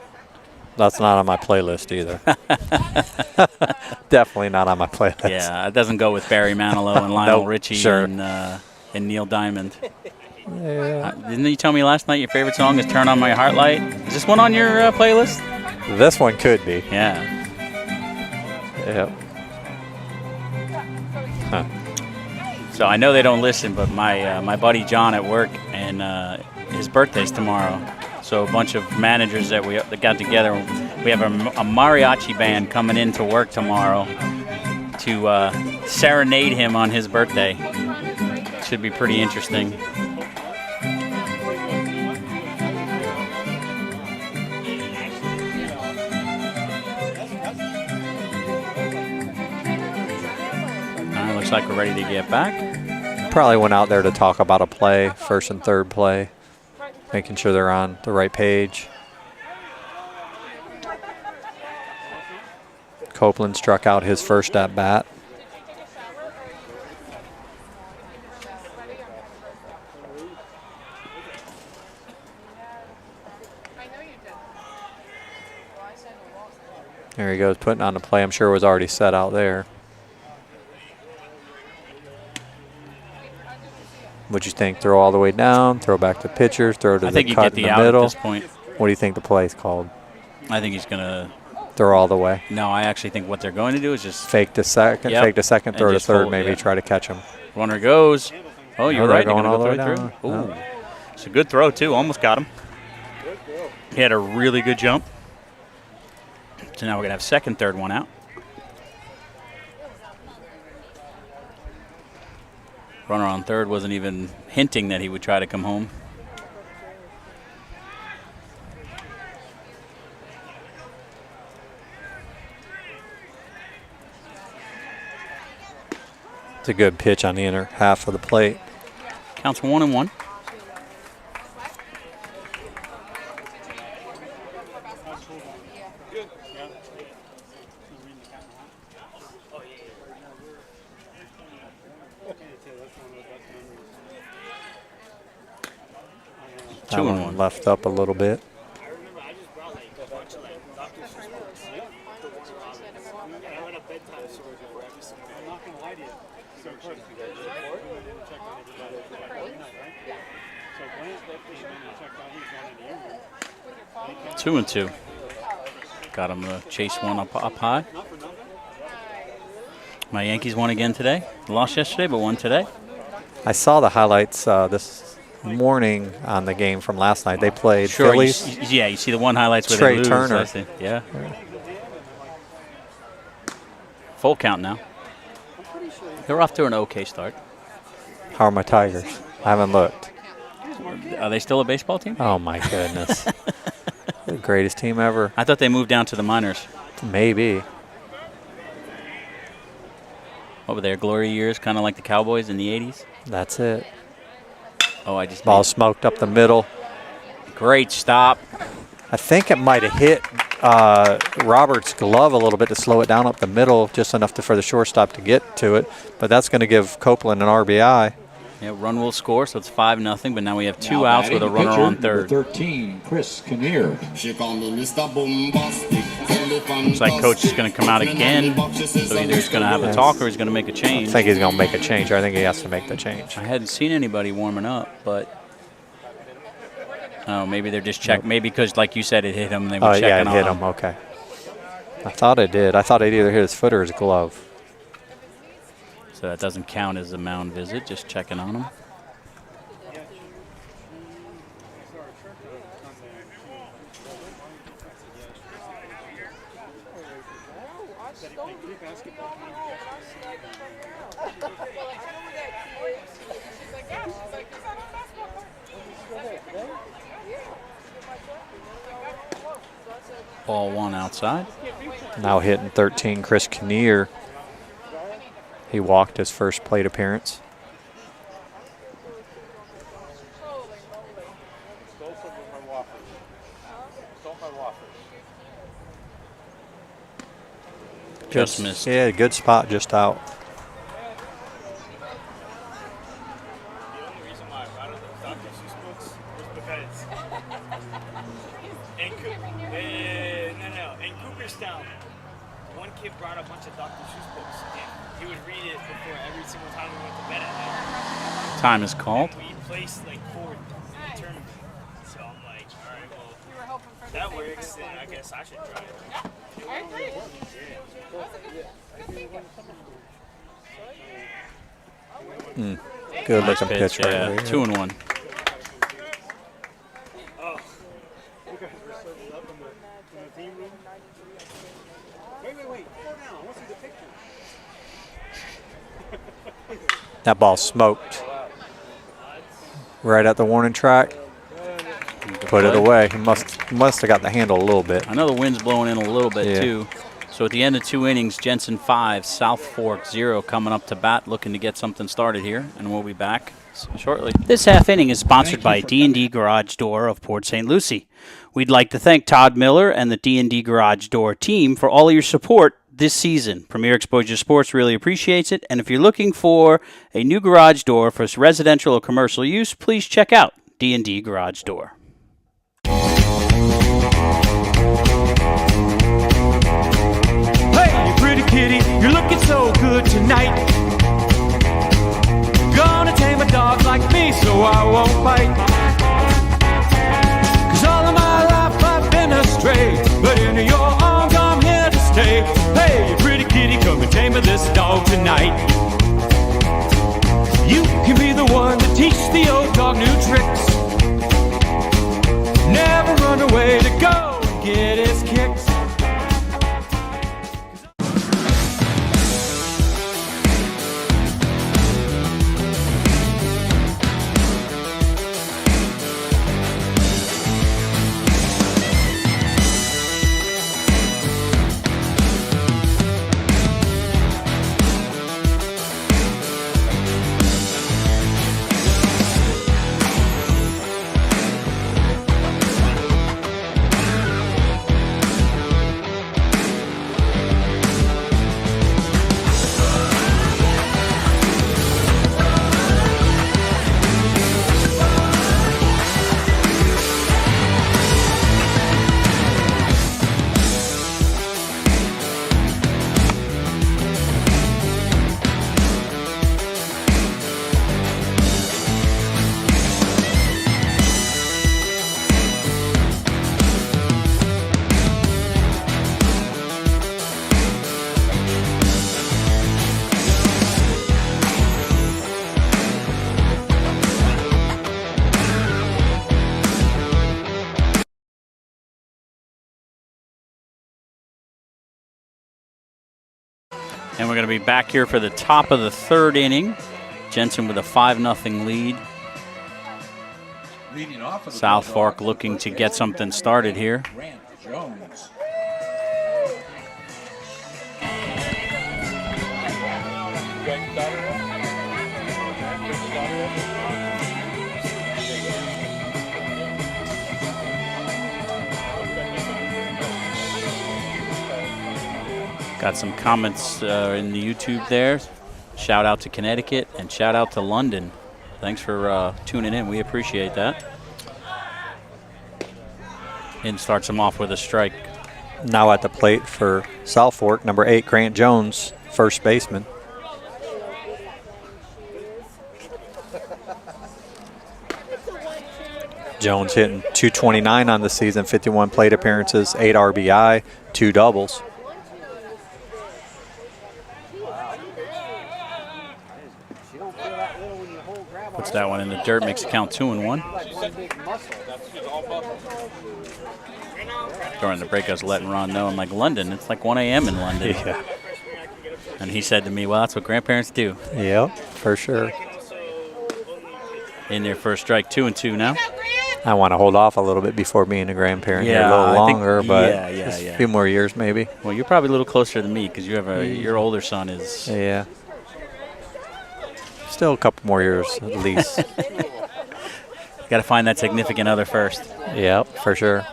That's not on my playlist either. Definitely not on my playlist. Yeah, it doesn't go with Barry Manilow and Lionel Richie and Neil Diamond. Yeah. Didn't you tell me last night your favorite song is Turn On My Heart Light? Is this one on your playlist? This one could be. Yeah. Yep. Huh. So I know they don't listen, but my buddy John at work, and his birthday's tomorrow. So a bunch of managers that got together. We have a mariachi band coming into work tomorrow to serenade him on his birthday. Should be pretty interesting. Looks like we're ready to get back. Probably went out there to talk about a play, first and third play, making sure they're on the right page. Copeland struck out his first at bat. There he goes, putting on the play. I'm sure it was already set out there. What'd you think? Throw all the way down, throw back to pitchers, throw to the cut in the middle? At this point. What do you think the play is called? I think he's going to throw all the way. No, I actually think what they're going to do is just fake the second, Yep. throw to just third, hold, maybe yeah. try to catch him. Runner goes. Oh, you're they're right. going all the way through. down. Ooh. No. It's a good throw, too. Almost got him. He had a really good jump. So now we're going to have second, third one out. Runner on third wasn't even hinting that he would try to come home. It's a good pitch on the inner half of the plate. Counts 1-1. That one left up a little bit. Two and two. Got him to chase one up high. My Yankees won again today. Lost yesterday, but won today. I saw the highlights this morning on the game from last night. They played Sure, Phillies. you see the one highlights where Trey they lose. Turner. I see. Yeah. Full count now. They're off to an okay start. How are my Tigers? I haven't looked. Are they still a baseball team? Oh, my goodness. The greatest team ever. I thought they moved down to the minors. Maybe. What were their glory years? Kind of like the Cowboys in the 80s? That's it. Oh, I just... Ball smoked up the middle. Great stop. I think it might have hit Roberts' glove a little bit to slow it down up the middle, just enough for the shortstop to get to it. But that's going to give Copeland an RBI. Yeah, run will score, so it's 5-0, but now we have two outs with a runner on third. 13, Chris Kinnear. Looks like coach is going to come out again, so either he's going to have a talk or he's going to make a change. I think he's going to make a change. I think he has to make the change. I hadn't seen anybody warming up, but oh, maybe they're just checking. Maybe because, like you said, it hit him. They were checking on him. Yeah, it hit him. Okay. I thought it did. I thought it either hit his foot or his glove. So that doesn't count as a mound visit, just checking on him. Ball one outside. Now hitting 13, Chris Kinnear. He walked his first plate appearance. Just missed. Yeah, good spot, just out. In Cooperstown, one kid brought a bunch of Dr. Seuss books, and he would read it before every single time we went to bed at night. Time is called. And we placed like fourth in the tournament. So I'm like, all right, well, that works, then I guess I should try it. I agree. Good looking pitch right Yeah, there. 2-1. That ball smoked. Right at the warning track. Put it away. He must have got the handle a little bit. I know the wind's blowing in a little bit, Yeah. too. So at the end of 2 innings, Jensen 5, South Fork 0 coming up to bat, looking to get something started here, and we'll be back shortly. This half inning is sponsored by D&D Garage Door of Port St. Lucie. We'd like to thank Todd Miller and the D&D Garage Door team for all of your support this season. Premier Exposure Sports really appreciates it, and if you're looking for a new garage door for residential or commercial use, please check out D&D Garage Door. Hey, you pretty kitty, you're looking so good tonight. Gonna tame a dog like me so I won't bite. 'Cause all of my life I've been astray, but in your arms I'm here. this dog tonight. You can be the one to teach the old dog new tricks. Never run away to go and get his kicks. And we're going to be back here for the top of the third inning. Jensen with a 5-0 lead. Leading off of the South Fork looking to get something started here. Grant Jones. Got some comments in the YouTube there. Shout out to Connecticut and shout out to London. Thanks for tuning in. We appreciate that. And starts him off with a strike. Now at the plate for South Fork, number 8, Grant Jones, first baseman. Jones hitting .229 on the season, 51 plate appearances, 8 RBI, 2 doubles. Puts that one in the dirt, makes it count 2-1. During the break, I was letting Ron know, I'm like, London, it's like 1 a.m. in London. Yeah. And he said to me, well, that's what grandparents do. Yep, for sure. In their first strike, 2-2 now. I want to hold off a little bit before being a grandparent here, a little longer, but just a few more years maybe. Well, you're probably a little closer than me because you have your older son is. Yeah. Still a couple more years at least. Got to find that significant other first. Yep, for sure.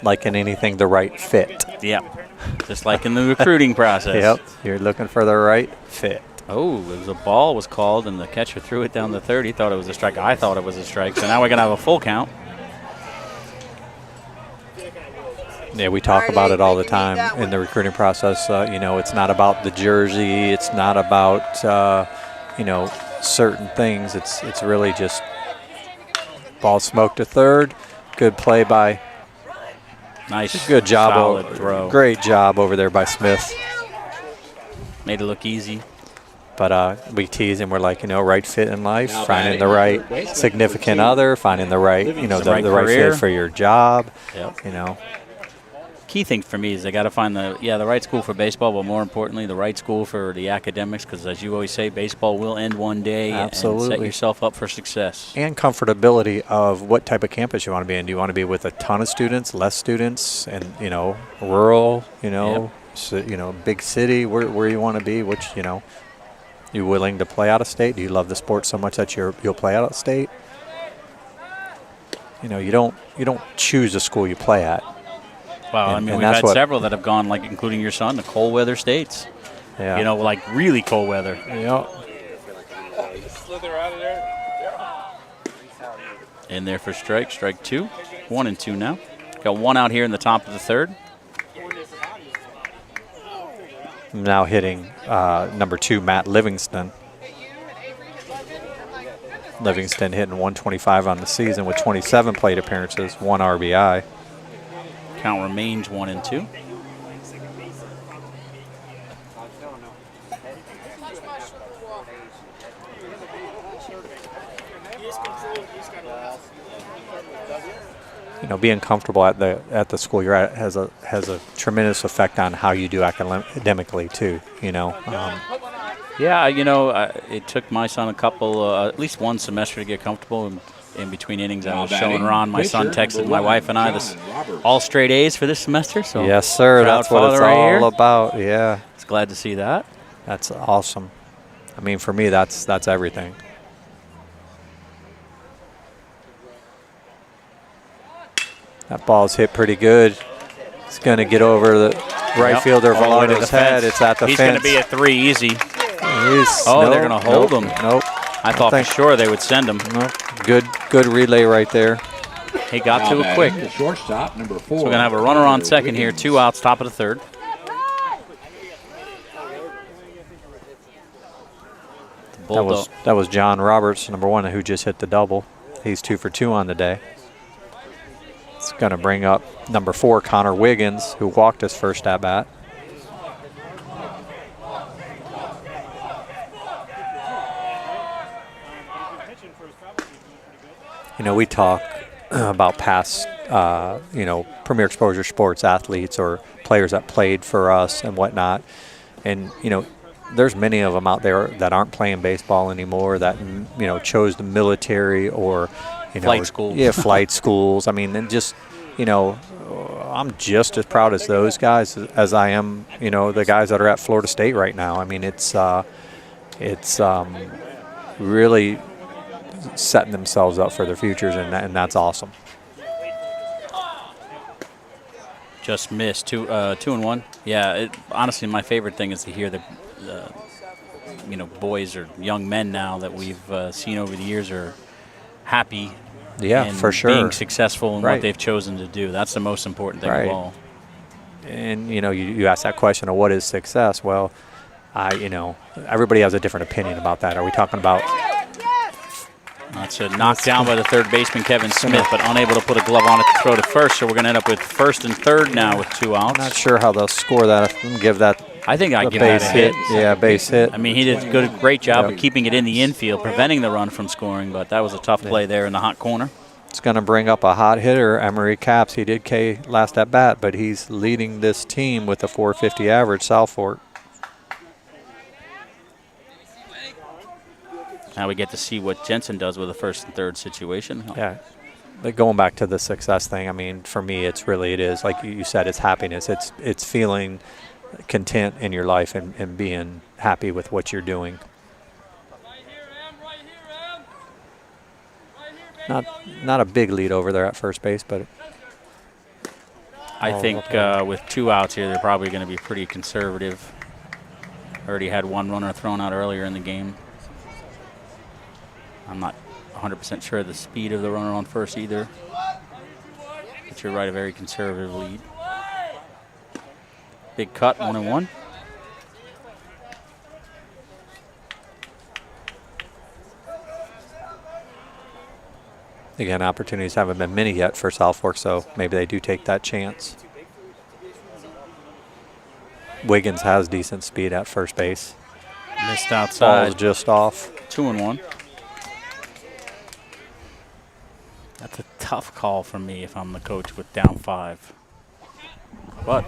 Like in anything, the right fit. Yep. Just like in the recruiting process. Yep. You're looking for the right fit. Oh, it was a ball was called, and the catcher threw it down the third. He thought it was a strike. I thought it was a strike. So now we're going to have a full count. Yeah, we talk about it all the time in the recruiting process. You know, it's not about the jersey. It's not about, you know, certain things. It's really just ball smoked to third. Good play by. Nice. Good job. Solid throw. Great job over there by Smith. Made it look easy. But we tease him. We're like, you know, right fit in life, finding the right significant other, finding the right, you know, the right fit for your job. Yep. You know. Key thing for me is they got to find the right school for baseball, but more importantly, the right school for the academics, because as you always say, baseball will end one day. Absolutely. And set yourself up for success. And comfortability of what type of campus you want to be in. Do you want to be with a ton of students, less students, and, you know, rural, you know, so, you know, big city, where you want to be, which, you know, you willing to play out of state? Do you love the sport so much that you'll play out of state? You know, you don't choose the school you play at. Well, I mean, we've had several that have gone, like, including your son, to cold weather states. Yeah. You know, like really cold weather. Yeah. Slither out of there. In there for strike 2. 1-2 now. Got one out here in the top of the third. Now hitting number 2, Matt Livingston. Livingston hitting 125 on the season with 27 plate appearances, 1 RBI. Count remains 1-2. You know, being comfortable at the school you're at has a tremendous effect on how you do academically too. You know. Yeah, you know, it took my son a couple, at least one semester to get comfortable. In between innings, I was showing Ron. My son texted my wife and I this all straight A's for this semester. So yes, sir. That's what it's all about. Yeah, it's glad to see that. That's awesome. I mean, for me, that's everything. That ball's hit pretty good. It's going to get over the right fielder Valano's head. It's at the He's fence. He's going to be a 3 easy. They're going to hold him. Nope. I thought for sure they would send him. Nope. Good relay right there. He got to it quick. The shortstop, number 4. So we're going to have a runner on second here, 2 outs, top of the third. That was John Roberts, number 1, who just hit the double. He's 2 for 2 on the day. It's going to bring up number 4, Connor Wiggins, who walked his first at bat. You know, we talk about past, premier exposure sports athletes or players that played for us and whatnot. And, you know, there's many of them out there that aren't playing baseball anymore that, you know, chose the military or, flight schools. Yeah, flight schools. I mean, and just, you know, I'm just as proud as those guys as I am, you know, the guys that are at Florida State right now. I mean, it's really setting themselves up for their futures, and that's awesome. Just missed 2-1. Yeah, honestly, my favorite thing is to hear the boys or young men now that we've seen over the years are happy. Yeah, and for sure. Being successful in what they've chosen to do. That's the most important thing of all. And you know, you ask that question of what is success? Well, everybody has a different opinion about that. Are we talking about? That's a knockdown by the third baseman, Kevin Smith, but unable to put a glove on it to throw to first. So we're going to end up with first and third now with 2 outs. I'm not sure how they'll score that. Give that. I think I give that a hit. Yeah, base hit. I mean, he did a great job of keeping it in the infield, preventing the run from scoring, but that was a tough play there in the hot corner. It's going to bring up a hot hitter, Emery Capps. He did K last at bat, but he's leading this team with a .450 average, South Fork. Now we get to see what Jensen does with a first and third situation. Yeah. But going back to the success thing, I mean, for me, it is, like you said, it's happiness. It's feeling content in your life and being happy with what you're doing. Not a big lead over there at first base, but I think with 2 outs here, they're probably going to be pretty conservative. Already had 1 runner thrown out earlier in the game. I'm not 100% sure of the speed of the runner on first either. But you're right, a very conservative lead. Big cut, 1-1. Again, opportunities haven't been many yet for South Fork, so maybe they do take that chance. Wiggins has decent speed at first base. Missed outside. Ball's just off. 2-1. That's a tough call for me if I'm the coach with down 5. But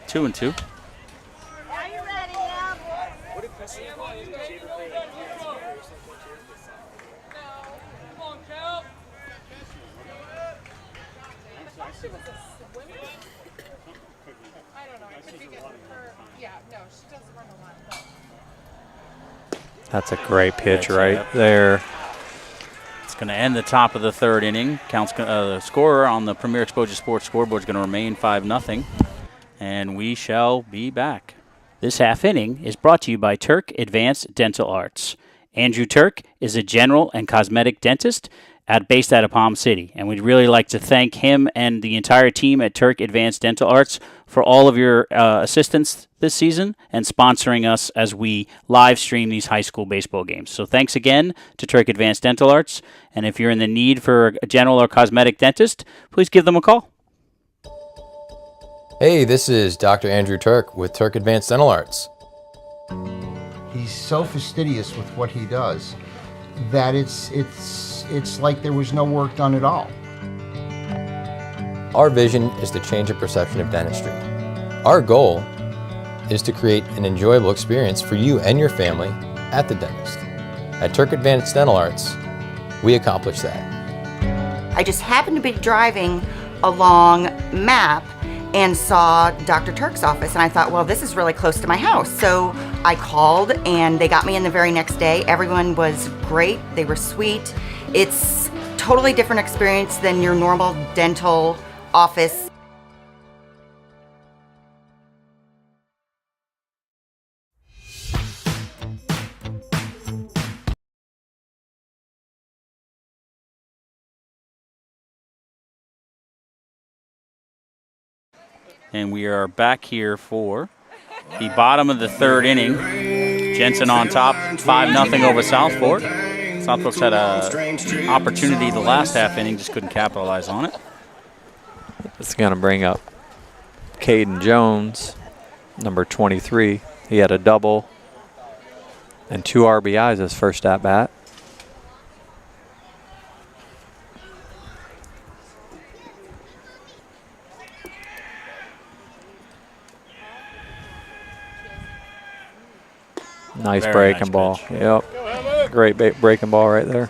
2-2. That's a great pitch right there. It's going to end the top of the third inning. The scorer on the Premier Exposure Sports scoreboard is going to remain 5-0, and we shall be back. This half inning is brought to you by Turk Advanced Dental Arts. Andrew Turk is a general and cosmetic dentist based out of Palm City, and we'd really like to thank him and the entire team at Turk Advanced Dental Arts for all of your assistance this season and sponsoring us as we live stream these high school baseball games. So thanks again to Turk Advanced Dental Arts, and if you're in the need for a general or cosmetic dentist, please give them a call. Hey, this is Dr. Andrew Turk with Turk Advanced Dental Arts. He's so fastidious with what he does that it's like there was no work done at all. Our vision is to change the perception of dentistry. Our goal is to create an enjoyable experience for you and your family at the dentist. At Turk Advanced Dental Arts, we accomplish that. I just happened to be driving along Map and saw Dr. Turk's office, and I thought, well, this is really close to my house. So I called, and they got me in the very next day. Everyone was great. They were sweet. It's totally different experience than your normal dental office. And we are back here for the bottom of the third inning. Jensen on top, 5-0 over Southport. Southport's had an opportunity the last half inning, just couldn't capitalize on it. It's going to bring up Caden Jones, number 23. He had a double and 2 RBIs his first at bat. Nice breaking ball. Pitch. Yep. Great breaking ball right there.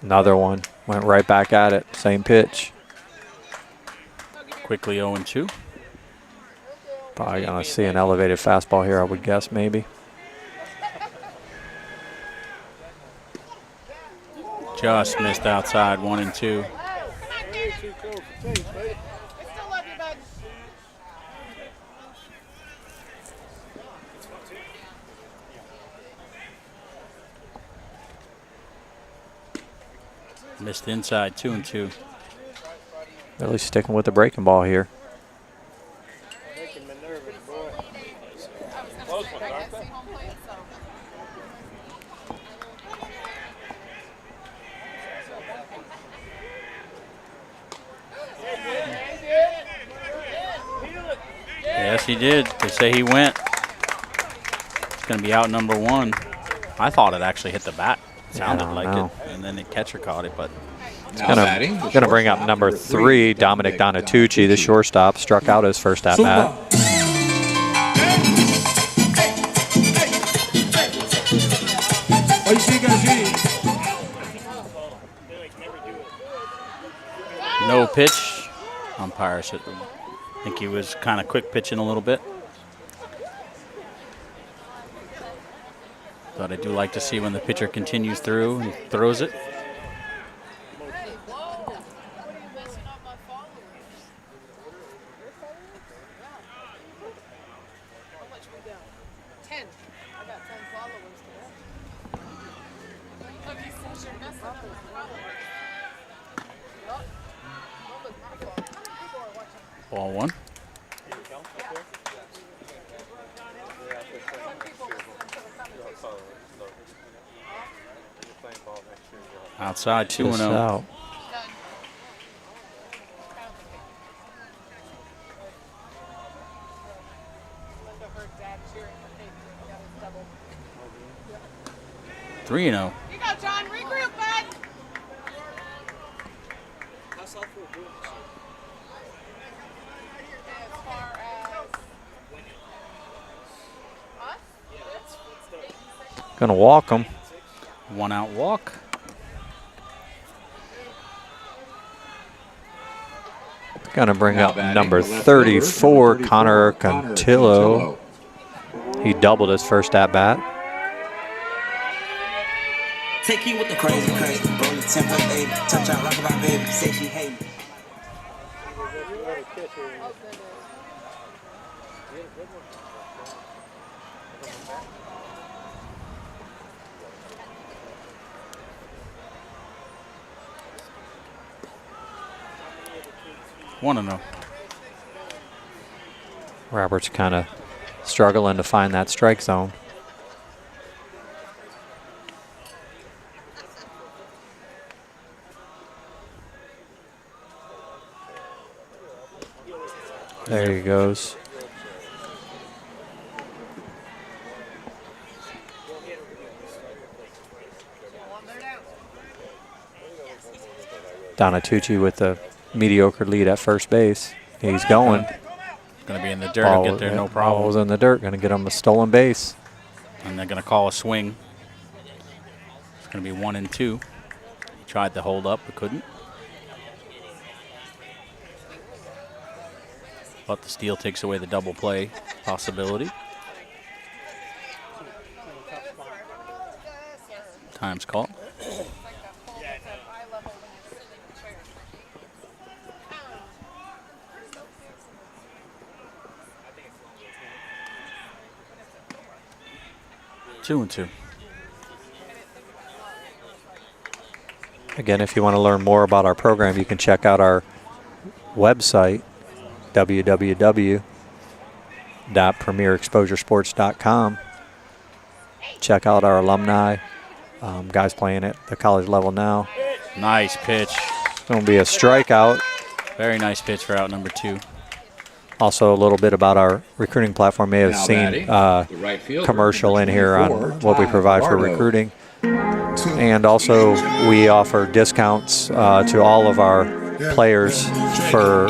Another one. Went right back at it. Same pitch. Quickly 0-2. Probably going to see an elevated fastball here, I would guess, maybe. Just missed outside, 1-2. Missed inside, 2-2. Really sticking with the breaking ball here. Yes, he did. They say he went. It's going to be out number 1. I thought it actually hit the bat. Sounded like it, and then the catcher caught it, but it's going to bring up number 3, Dominic Donatucci, the shortstop, struck out his first at bat. No pitch. Umpire said, I think he was kind of quick pitching a little bit. But I do like to see when the pitcher continues through and throws it. Ball 1. Outside, 2-0. Three and 0. You go, John. Regroup, bud. Going to walk him. 1 out walk. Going to bring up number 34, Connor Contillo. He doubled his first at bat. Take you with the crazy, roll the tempo, baby. Touch out, rock about, baby. Say she hate me. One and 0. Roberts kind of struggling to find that strike zone. There he goes. Donatucci with a mediocre lead at first base. He's going. Going to be in the dirt. He'll get there, no problem. Ball's in the dirt. Going to get him a stolen base. And they're going to call a swing. It's going to be 1 and 2. He tried to hold up, but couldn't. But the steal takes away the double play possibility. Time's called. Two and 2. Again, if you want to learn more about our program, you can check out our website, www.premierexposuresports.com. Check out our alumni, guys playing at the college level now. Nice pitch. It's going to be a strikeout. Very nice pitch for out number 2. Also, a little bit about our recruiting platform. May have seen commercial in here on what we provide for recruiting. And also, we offer discounts to all of our players for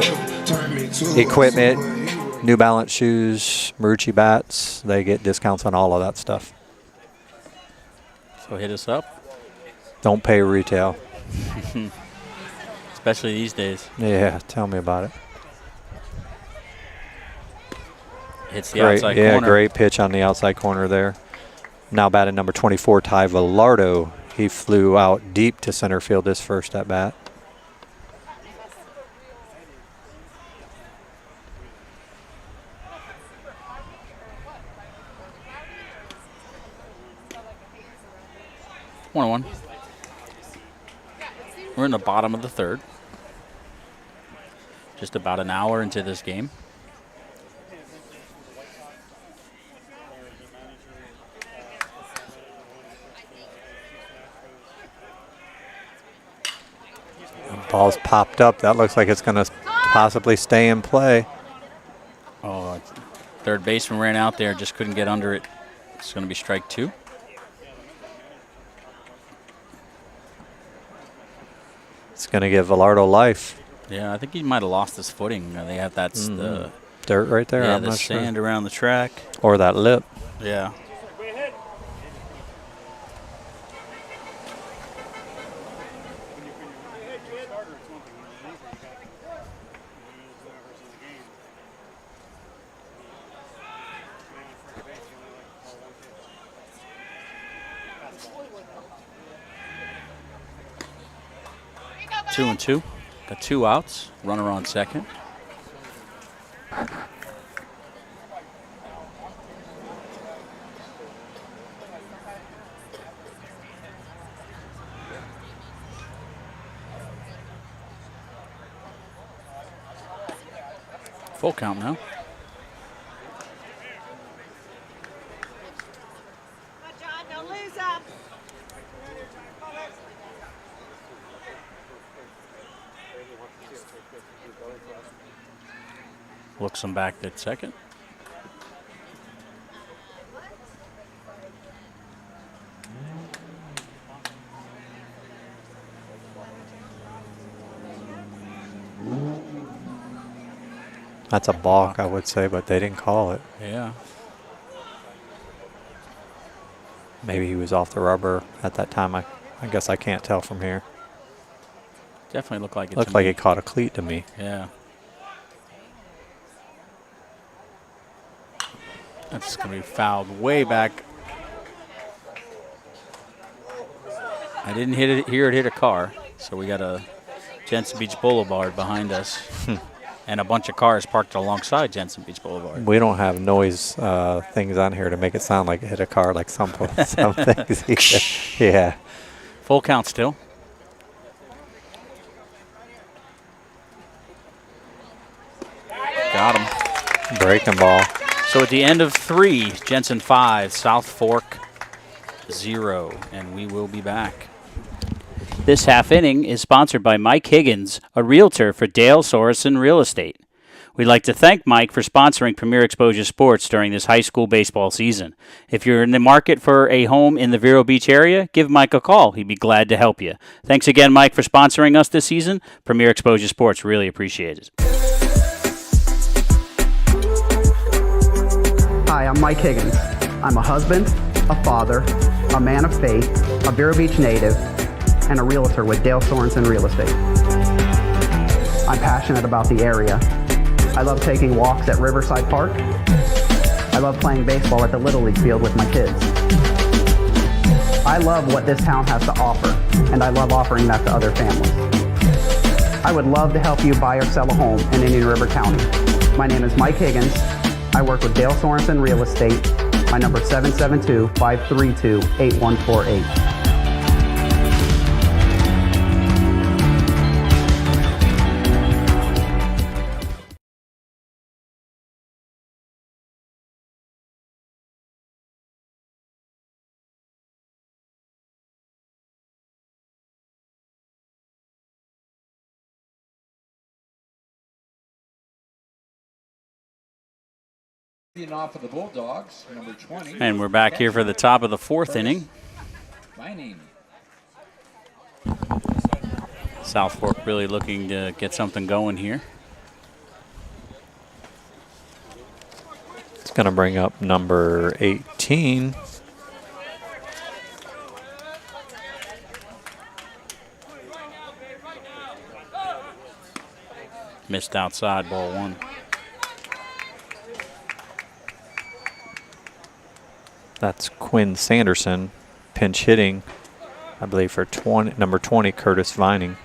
equipment, New Balance shoes, Marucci bats. They get discounts on all of that stuff. So hit us up. Don't pay retail. Especially these days. Yeah, tell me about it. Hits the outside corner. Yeah, great pitch on the outside corner there. Now batting number 24, Ty Villardo. He flew out deep to center field his first at bat. One. We're in the bottom of the third. Just about an hour into this game. Ball's popped up. That looks like it's going to possibly stay in play. Oh, third baseman ran out there, just couldn't get under it. It's going to be strike 2. It's going to give Villardo life. Yeah, I think he might have lost his footing. They have that's the dirt right there. Yeah, I'm the not sand sure. around the track. Or that lip. Yeah. Two and 2. Got 2 outs. Runner on second. Full count now. Looks him back at second. That's a balk, I would say, but they didn't call it. Yeah. Maybe he was off the rubber at that time. I guess I can't tell from here. Definitely looked like it. Looked like he caught a cleat to me. Yeah. That's going to be fouled way back. I didn't hear it hit a car, so we got a Jensen Beach Boulevard behind us. And a bunch of cars parked alongside Jensen Beach Boulevard. We don't have noise things on here to make it sound like it hit a car like some things. Yeah. Full count still. Got him. Breaking ball. So at the end of 3, Jensen 5, South Fork 0, and we will be back. This half inning is sponsored by Mike Higgins, a realtor for Dale Sorensen Real Estate. We'd like to thank Mike for sponsoring Premier Exposure Sports during this high school baseball season. If you're in the market for a home in the Vero Beach area, give Mike a call. He'd be glad to help you. Thanks again, Mike, for sponsoring us this season. Premier Exposure Sports really appreciate it. Hi, I'm Mike Higgins. I'm a husband, a father, a man of faith, a Vero Beach native, and a realtor with Dale Sorensen Real Estate. I'm passionate about the area. I love taking walks at Riverside Park. I love playing baseball at the Little League field with my kids. I love what this town has to offer, and I love offering that to other families. I would love to help you buy or sell a home in Indian River County. My name is Mike Higgins. I work with Dale Sorensen Real Estate. My number is 772-532-8148. Off of the Bulldogs, number 20. And we're back here for the top of the fourth inning. South Fork really looking to get something going here. It's going to bring up number 18. Missed outside, ball one. That's Quinn Sanderson, pinch hitting, I believe, for number 20, Curtis Vining.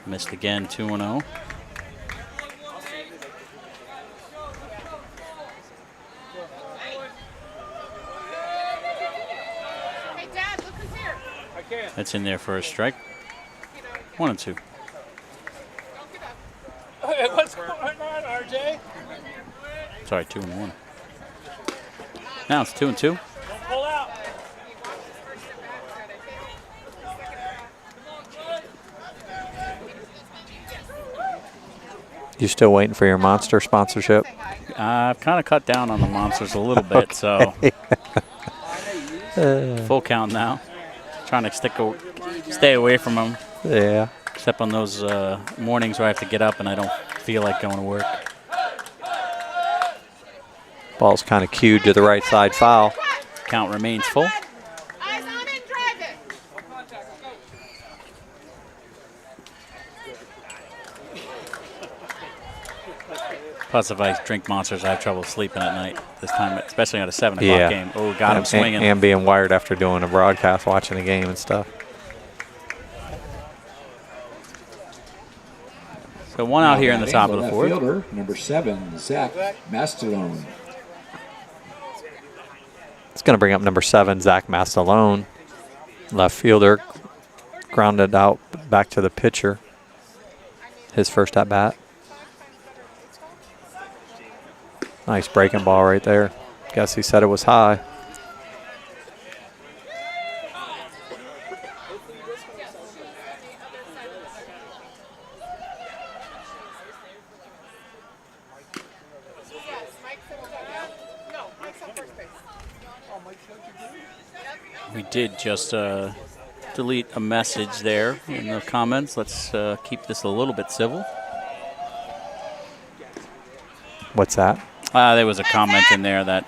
Missed again, 2-0. Hey, Dad, look who's here. That's in there for a strike. 1-2. Hey, what's going on, RJ? Sorry, 2-1. Now it's 2-2. Pull out. You still waiting for your Monster sponsorship? I've kind of cut down on the Monsters a little bit, so full count now. Trying to stay away from them. Yeah. Except on those mornings where I have to get up and I don't feel like going to work. Ball's kind of cued to the right side, foul. Count remains full. Eyes on it, drive it. Plus, if I drink Monsters, I have trouble sleeping at night this time, especially at a 7 o'clock game. Oh, got him swinging. And being wired after doing a broadcast, watching the game and stuff. So one out here in the top of the fourth. Fielder, number 7, Zach Mastalone. It's going to bring up number 7, Zach Mastalone. Left fielder, grounded out back to the pitcher. His first at bat. Nice breaking ball right there. Guess he said it was high. We did just delete a message there in the comments. Let's keep this a little bit civil. What's that? There was a comment in there that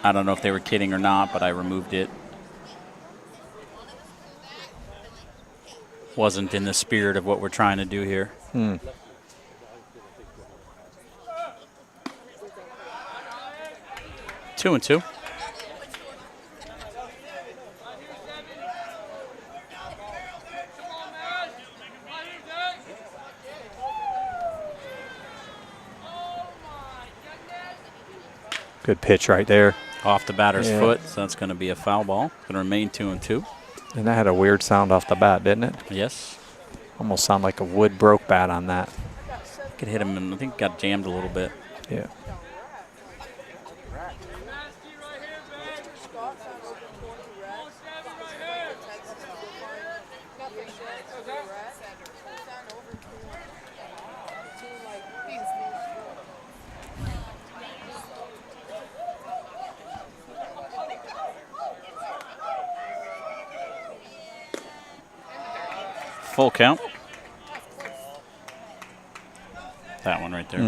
I don't know if they were kidding or not, but I removed it. Wasn't in the spirit of what we're trying to do here. 2-2. Good pitch right there. Off the batter's foot, so that's going to be a foul ball. Going to remain 2-2. And that had a weird sound off the bat, didn't it? Yes. Almost sound like a wood broke bat on that. Could hit him, and I think it got jammed a little bit. Yeah. full count. That one right there.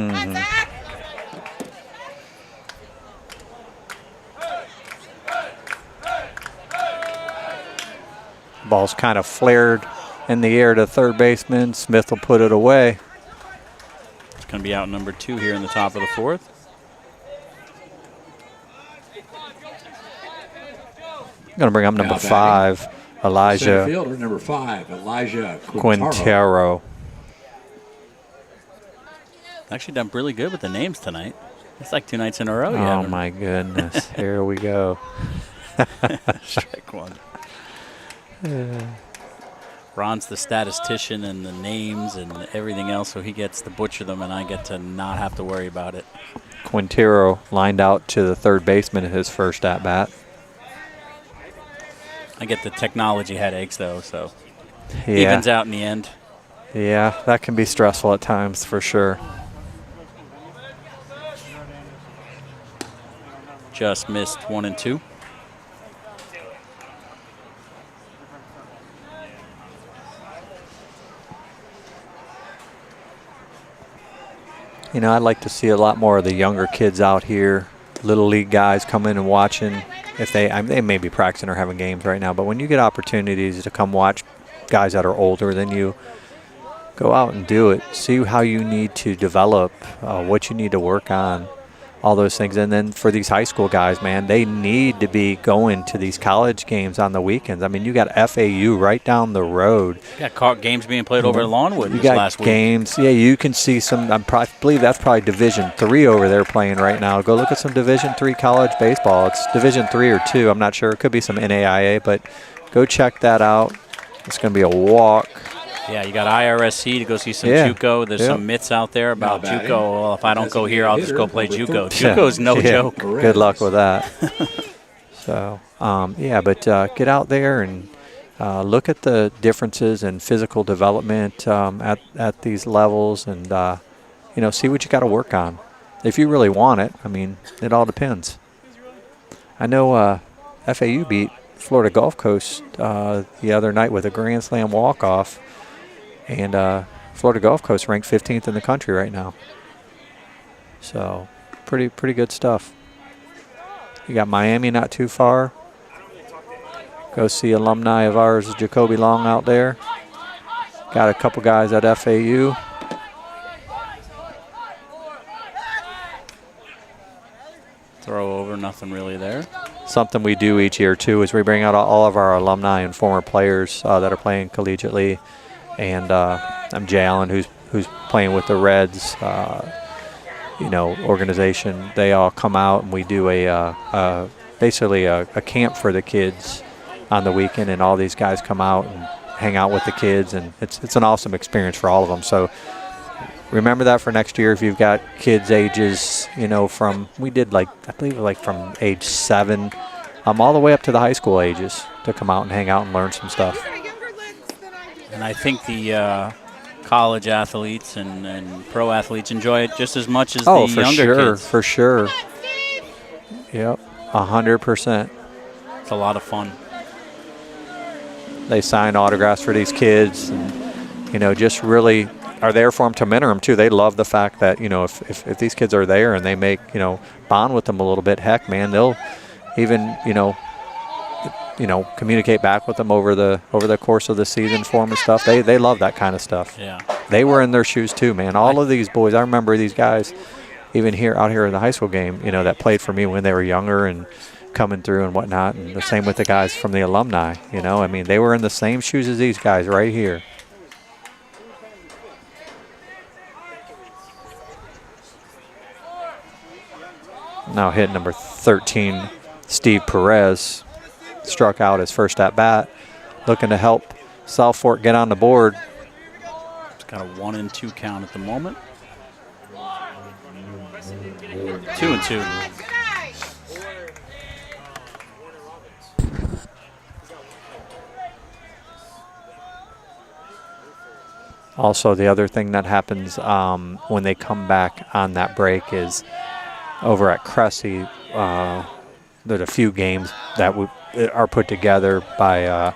Ball's kind of flared in the air to third baseman. Smith will put it away. It's going to be out number 2 here in the top of the 4th. Going to bring up number 5, Elijah. Center fielder, number 5, Elijah Quintero. Actually done really good with the names tonight. It's like 2 nights in a row. Oh, my goodness. Here we go. Strike one. Ron's the statistician and the names and everything else, so he gets to butcher them, and I get to not have to worry about it. Quintero lined out to the third baseman in his first at-bat. I get the technology headaches, though, so Yeah. evens out in the end. Yeah, that can be stressful at times for sure. Just missed 1 and 2. You know, I'd like to see a lot more of the younger kids out here, little league guys come in and watching. If they may be practicing or having games right now, but when you get opportunities to come watch guys that are older than you, go out and do it. See how you need to develop, what you need to work on, all those things. And then for these high school guys, man, they need to be going to these college games on the weekends. I mean, you got FAU right down the road. Yeah, caught games being played over at Lawnwood You this got last week. games. Yeah, you can see some. I believe that's probably Division III over there playing right now. Go look at some Division III college baseball. It's Division III or II. I'm not sure. It could be some NAIA, but go check that out. It's going to be a walk. Yeah, you got IRSC to go see some Yeah. JUCO. There's some myths out there about Not bad. JUCO. Well, if I don't go here, I'll just go play Number JUCO. 13. JUCO's no Yeah. joke. Good luck with that. So, yeah, but get out there and look at the differences in physical development at these levels, and you know, see what you got to work on. If you really want it, I mean, it all depends. I know FAU beat Florida Gulf Coast the other night with a Grand Slam walk-off, and Florida Gulf Coast ranked 15th in the country right now. So, pretty good stuff. You got Miami not too far. Go see alumni of ours, Jacoby Long, out there. Got a couple guys at FAU. Throw over, nothing really there. Something we do each year too is we bring out all of our alumni and former players that are playing collegiately, and I'm Jay Allen, who's playing with the Reds, you know, organization. They all come out and we do basically a camp for the kids on the weekend, and all these guys come out and hang out with the kids, and it's an awesome experience for all of them. So remember that for next year if you've got kids ages, you know, we did I believe like from age 7 all the way up to the high school ages to come out and hang out and learn some stuff. And I think the college athletes and pro athletes enjoy it just as much as the younger kids. For sure. Yep, 100%. It's a lot of fun. They sign autographs for these kids, and, you know, just really are there for them to mentor them too. They love the fact that, you know, if these kids are there and they make, you know, bond with them a little bit, heck, man, they'll even, you know, communicate back with them over the course of the season for them and stuff. They love that kind of stuff. Yeah. They were in their shoes too, man. All of these boys, I remember these guys, even out here in the high school game, you know, that played for me when they were younger and coming through and whatnot. And the same with the guys from the alumni. You know, I mean, they were in the same shoes as these guys right here. Now hit number 13, Steve Perez, struck out his first at bat, looking to help South Fork get on the board. It's got a 1-2 count at the moment. 2-2. Also, the other thing that happens when they come back on that break is over at Cressy, there's a few games that are put together by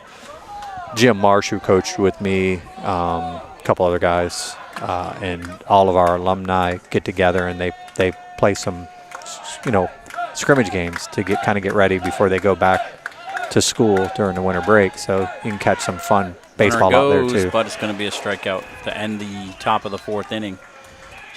Jim Marsh, who coached with me, a couple other guys, and all of our alumni get together and they play some, scrimmage games to kind of get ready before they go back to school during the winter break. So you can catch some fun baseball out there too. But it's going to be a strikeout to end the top of the 4th inning.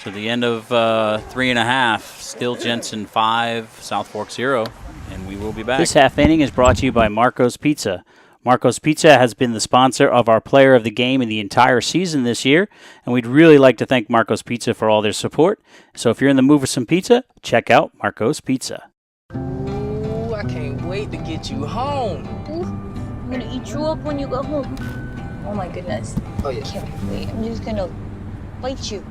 So the end of 3.5, still Jensen 5, South Fork 0, and we will be back. This half inning is brought to you by Marco's Pizza. Marco's Pizza has been the sponsor of our player of the game in the entire season this year, and we'd really like to thank Marco's Pizza for all their support. So if you're in the mood for some pizza, check out Marco's Pizza. Ooh, I can't wait to get you home. Ooh, I'm gonna eat you up when you go home. Oh my goodness. Oh yeah. Can't wait. I'm just gonna bite you.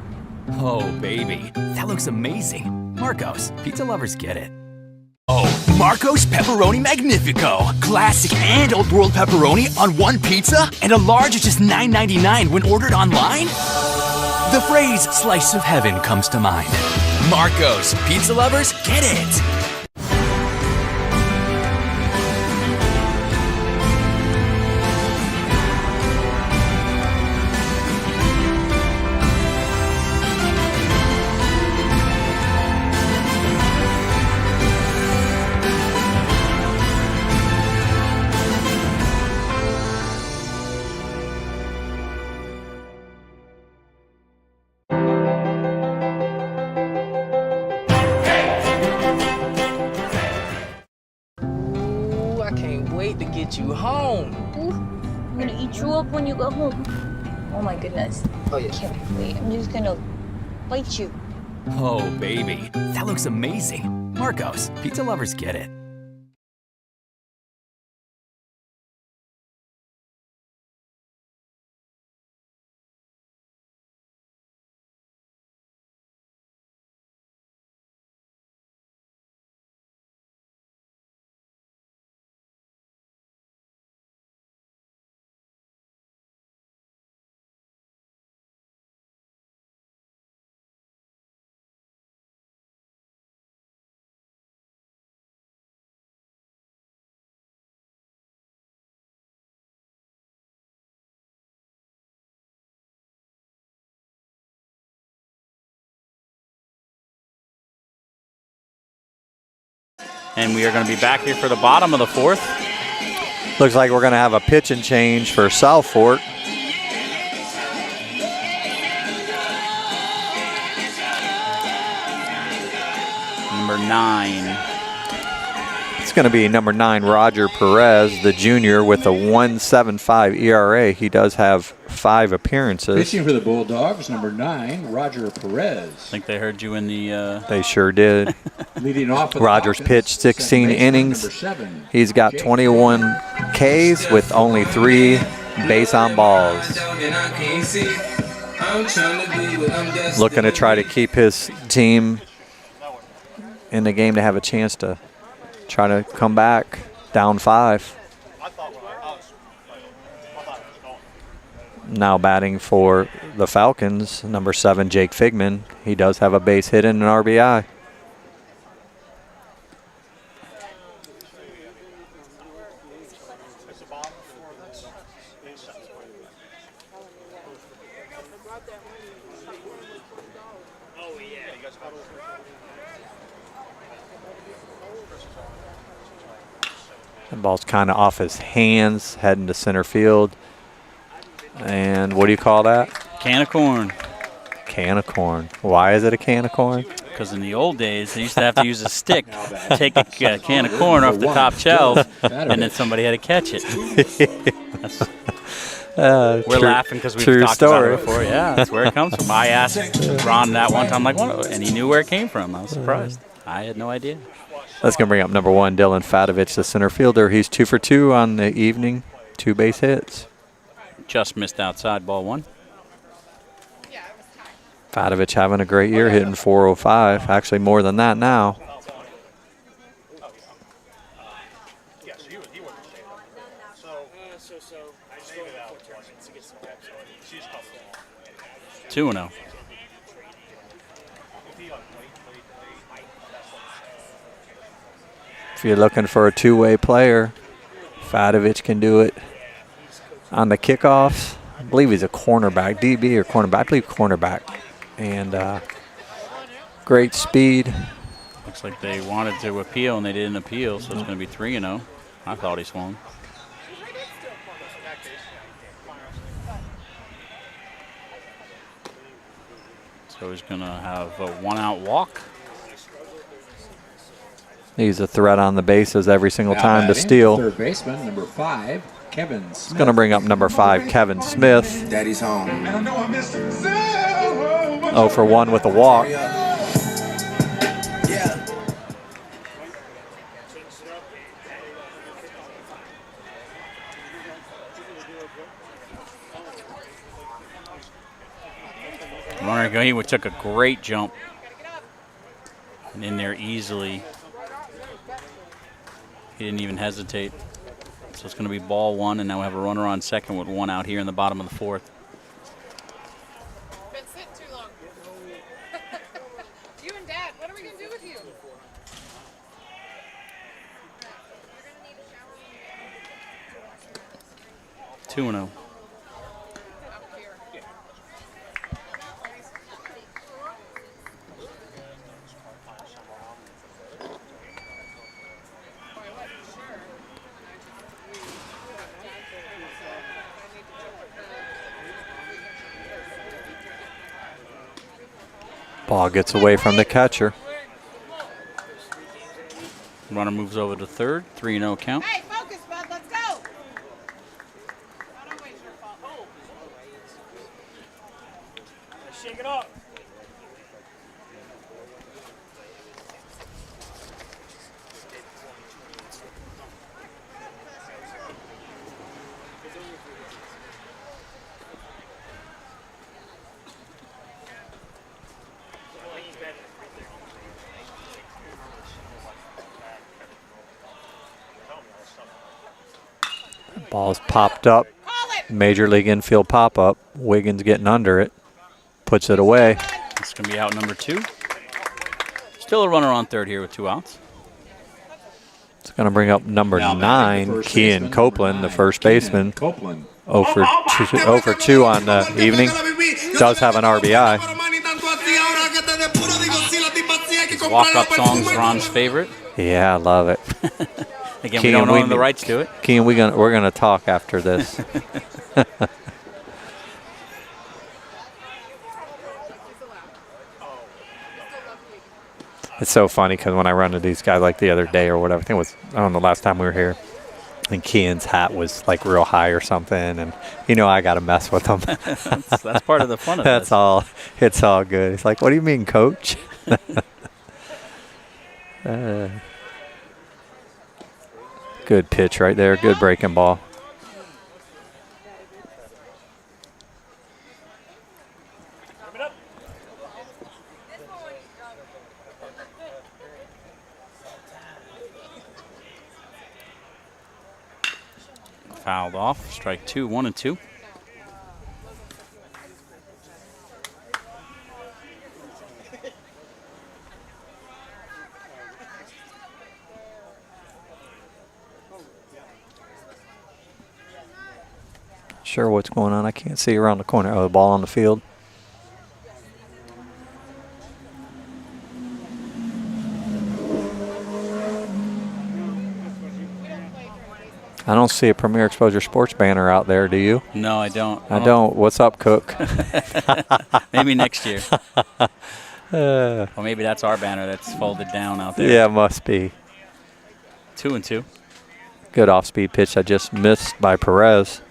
Oh, baby, that looks amazing. Marcos, pizza lovers get it. Oh, Marco's Pepperoni Magnifico. Classic and Old World pepperoni on one pizza, and a large is just $9.99 when ordered online? The phrase slice of heaven comes to mind. Marco's, pizza lovers get it. Ooh, I can't wait to get you home. Ooh, I'm gonna eat you up when you go home. Oh my goodness. Oh yeah. Can't wait. I'm just gonna bite you. Oh, baby, that looks amazing. Marcos, pizza lovers get it. And we are going to be back here for the bottom of the 4th. Looks like we're going to have a pitch and change for South Fork. Number 9. It's going to be number 9, Roger Perez, the junior, with a 1.75 ERA. He does have 5 appearances. Pitching for the Bulldogs, number 9, Roger Perez. I think they heard you in the... They sure did. Leading off with Rogers pitched 16 innings. He's got 21 Ks with only 3 base on balls. Looking to try to keep his team in the game to have a chance to try to come back down 5. Now batting for the Falcons, number 7, Jake Figman. He does have a base hit and an RBI. The ball's kind of off his hands, heading to center field. And what do you call that? Can of corn. Can of corn. Why is it a can of corn? Because in the old days, they used to have to use a stick to take a can of corn off the top shelf, and then somebody had to catch it. We're laughing because we've talked about it before. Yeah, that's where it comes from. I asked Ron that one time, like, what? And he knew where it came from. I was surprised. I had no idea. That's going to bring up number 1, Dylan Fatovich, the center fielder. He's 2 for 2 on the evening, 2 base hits. Just missed outside, ball 1. Fatovich having a great year, hitting .405. Actually, more than that now. Two 2-0. If you're looking for a two-way player, Fatovich can do it. on the kickoffs. I believe he's a cornerback, DB or cornerback. I believe cornerback. And great speed. Looks like they wanted to appeal and they didn't appeal, so it's going to be 3-0. I thought he swung. So he's going to have a 1-out walk. He's a threat on the bases every single Now time to batting, steal. Third baseman, number 5, Kevin Smith. It's going to bring up number 5, Kevin Smith. Daddy's home. 0 for 1 with a walk. Runner, he took a great jump and in there easily. He didn't even hesitate. So it's going to be ball 1, and now we have a runner on second with 1 out here in the bottom of the 4th. Been sitting too long. You and Dad, what are we going to do with you? 2-0. Ball gets away from the catcher. Runner moves over to third, 3-0 count. Hey, focus, bud. Let's go. Shake it up. Ball's popped up. Major League infield pop-up. Wiggins getting under it. Puts it away. It's going to be out number 2. Still a runner on third here with 2 outs. It's going to bring up number 9, Kean Copeland, the first baseman. 0 for 2 on the evening. Does have an RBI. Walk-up song's Ron's favorite. Yeah, I love it. Again, we don't own the rights to it. Kean, we're gonna talk after this. It's so funny because when I run into these guys like the other day or whatever, I think it was the last time we were here, and Kean's hat was like real high or something, and I got to mess with him. that's part of the fun of this. It's all good. He's like, "What do you mean, coach?" Good pitch right there. Good breaking ball. Fouled off. Strike 2, 1-2. Sure what's going on. I can't see around the corner. Oh, the ball on the field. I don't see a Premier Exposure Sports banner out there, do you? No, I don't. I don't. What's up, Cook? Maybe next year. Or maybe that's our banner that's folded down out there. Yeah, must be. 2-2. Good off-speed pitch. I just missed by Perez.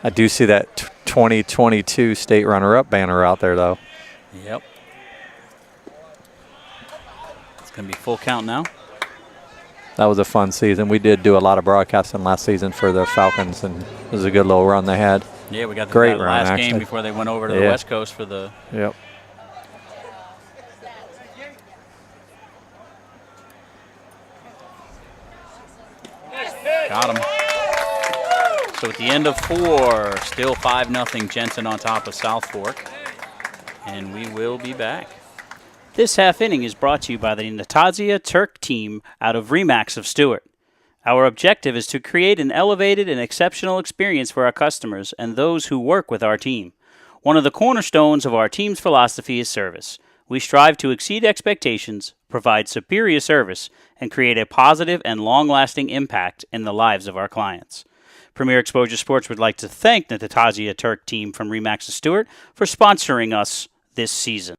I do see that 2022 state runner-up banner out there, though. Yep. It's going to be full count now. That was a fun season. We did do a lot of broadcasting last season for the Falcons, and it was a good little run they had. Yeah, we got the great last run, game before they went over to the West Coast for the. Yep. Got him. So at the end of 4, still 5-0, Jensen on top of South Fork. And we will be back. This half inning is brought to you by the Natazia Turk team out of Remax of Stewart. Our objective is to create an elevated and exceptional experience for our customers and those who work with our team. One of the cornerstones of our team's philosophy is service. We strive to exceed expectations, provide superior service, and create a positive and long-lasting impact in the lives of our clients. Premier Exposure Sports would like to thank the Natasha Turk team from Remax and Stewart for sponsoring us this season.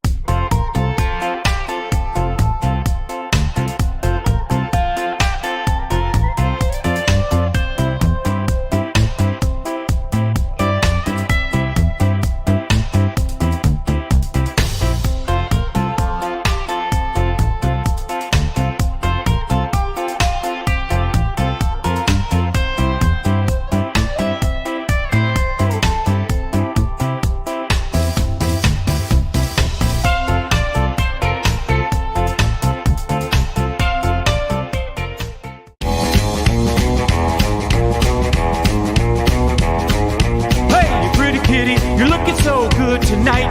Hey, you pretty kitty, you're looking so good tonight.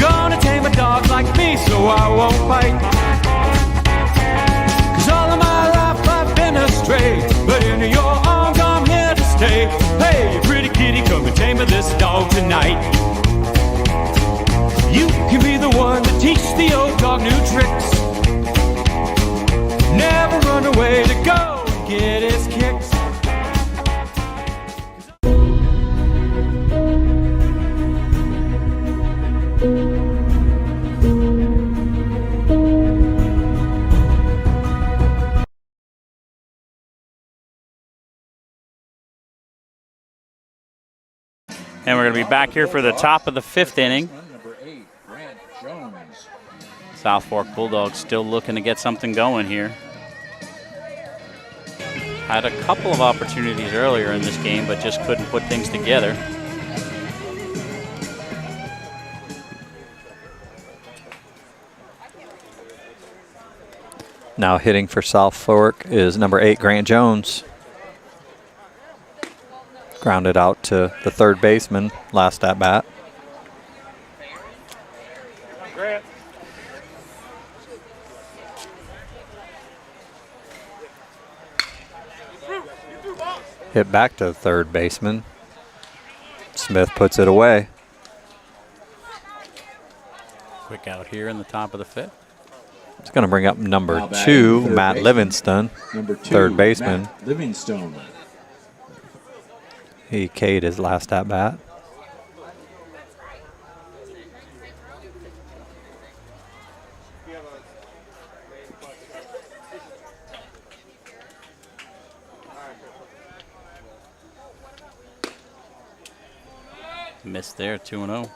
Gonna tame a dog like me so I won't bite. 'Cause all of my life I've been astray, but in your arms I'm here to stay. Hey, you pretty kitty, come and tame this dog tonight. You can be the one to teach the old dog new tricks. Never run away to go and get his kicks. And we're going to be back here for the top of the 5th inning. Number 8, Grant Jones. South Fork Bulldogs still looking to get something going here. Had a couple of opportunities earlier in this game, but just couldn't put things together. Now hitting for South Fork is number 8, Grant Jones. Grounded out to the third baseman last at bat. Hit back to the third baseman. Smith puts it away. Quick out here in the top of the 5th. It's going to bring up number Now batting 2, third Matt baseman. Livingston, Number 2, third baseman. Matt Livingstone. He K'd his last at bat. Missed there, 2-0.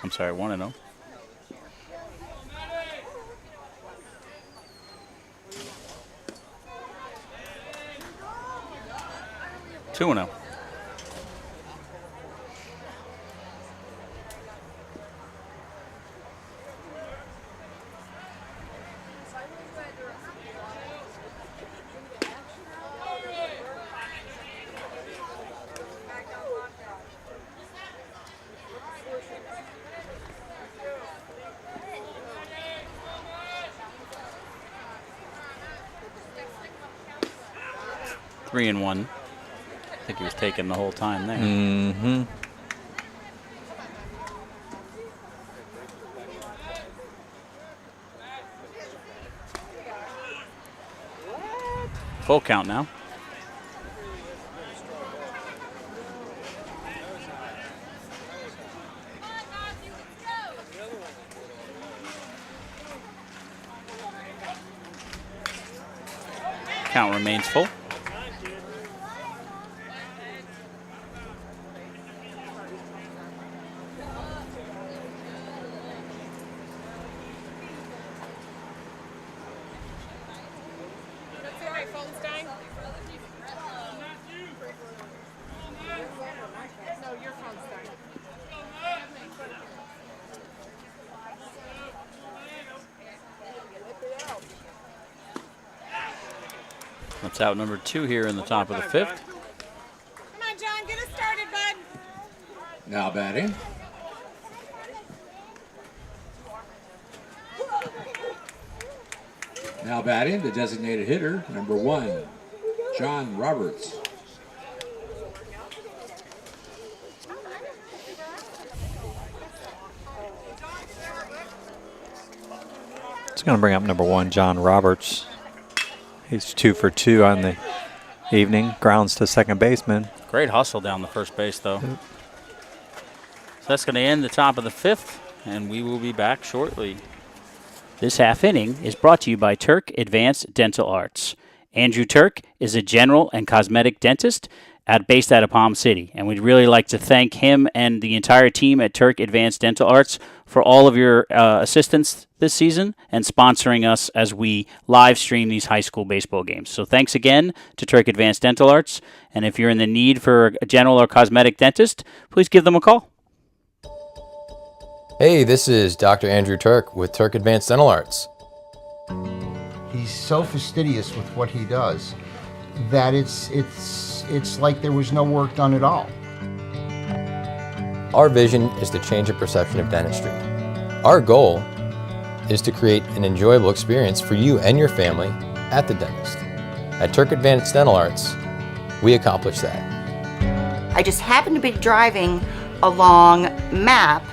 I'm sorry, 1-0. Two and 0. Three and 1. I think he was taken the whole time there. Mm-hmm. Full count now. Count remains full. That's out number 2 here in the top of the 5th. Come on, John, get us started, bud. Now batting. Now batting, the designated hitter, number 1, John Roberts. It's going to bring up number 1, John Roberts. He's 2 for 2 on the evening. Grounds to second baseman. Great hustle down the first base, though. So that's going to end the top of the 5th, and we will be back shortly. This half inning is brought to you by Turk Advanced Dental Arts. Andrew Turk is a general and cosmetic dentist based out of Palm City, and we'd really like to thank him and the entire team at Turk Advanced Dental Arts for all of your assistance this season and sponsoring us as we live stream these high school baseball games. So thanks again to Turk Advanced Dental Arts, and if you're in the need for a general or cosmetic dentist, please give them a call. Hey, this is Dr. Andrew Turk with Turk Advanced Dental Arts. He's so fastidious with what he does that it's like there was no work done at all. Our vision is to change the perception of dentistry. Our goal is to create an enjoyable experience for you and your family at the dentist. At Turk Advanced Dental Arts, we accomplish that. I just happened to be driving along Map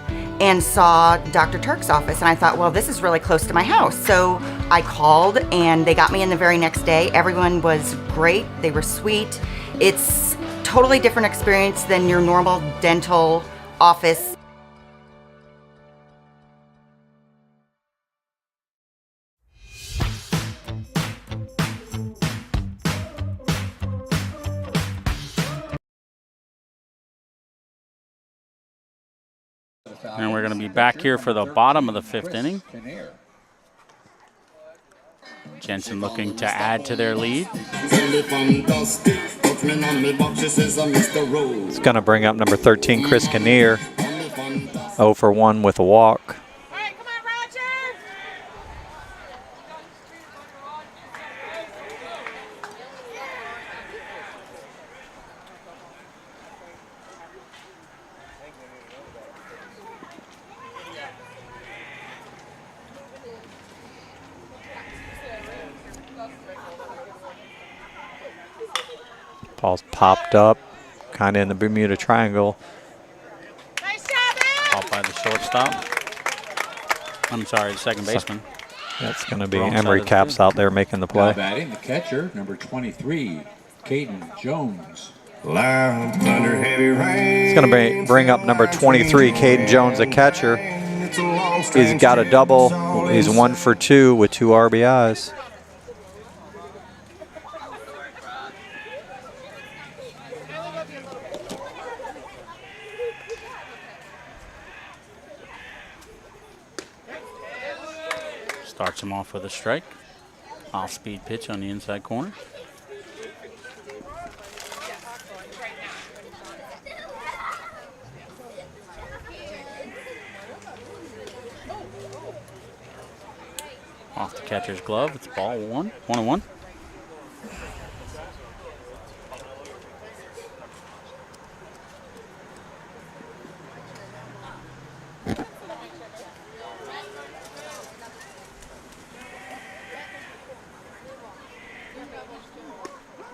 and saw Dr. Turk's office, and I thought, well, this is really close to my house. So I called, and they got me in the very next day. Everyone was great. They were sweet. It's totally different experience than your normal dental office. And we're going to be back here for the bottom of the 5th inning. Jensen looking to add to their lead. It's going to bring up number 13, Chris Kinnear. 0 for 1 with a walk. Ball's popped up, kind of in the Bermuda Triangle. Caught by the shortstop. I'm sorry, the second baseman. That's going to be Emery Caps out there making the play. Now batting, the catcher, number 23, Caden Jones. It's going to bring up number 23, Caden Jones, the catcher. He's got a double. He's 1 for 2 with 2 RBIs. Starts him off with a strike. Off-speed pitch on the inside corner. Off the catcher's glove. It's ball 1. 1-1.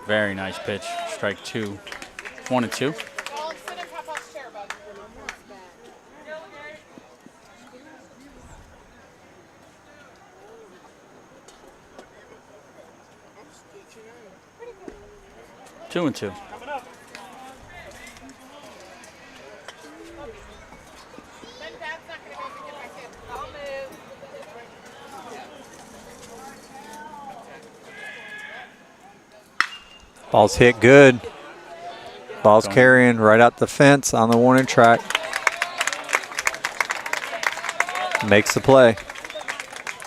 Very nice pitch. Strike 2. 1-2. Two and two. Ball's hit good. Ball's carrying right out the fence on the warning track. Makes the play.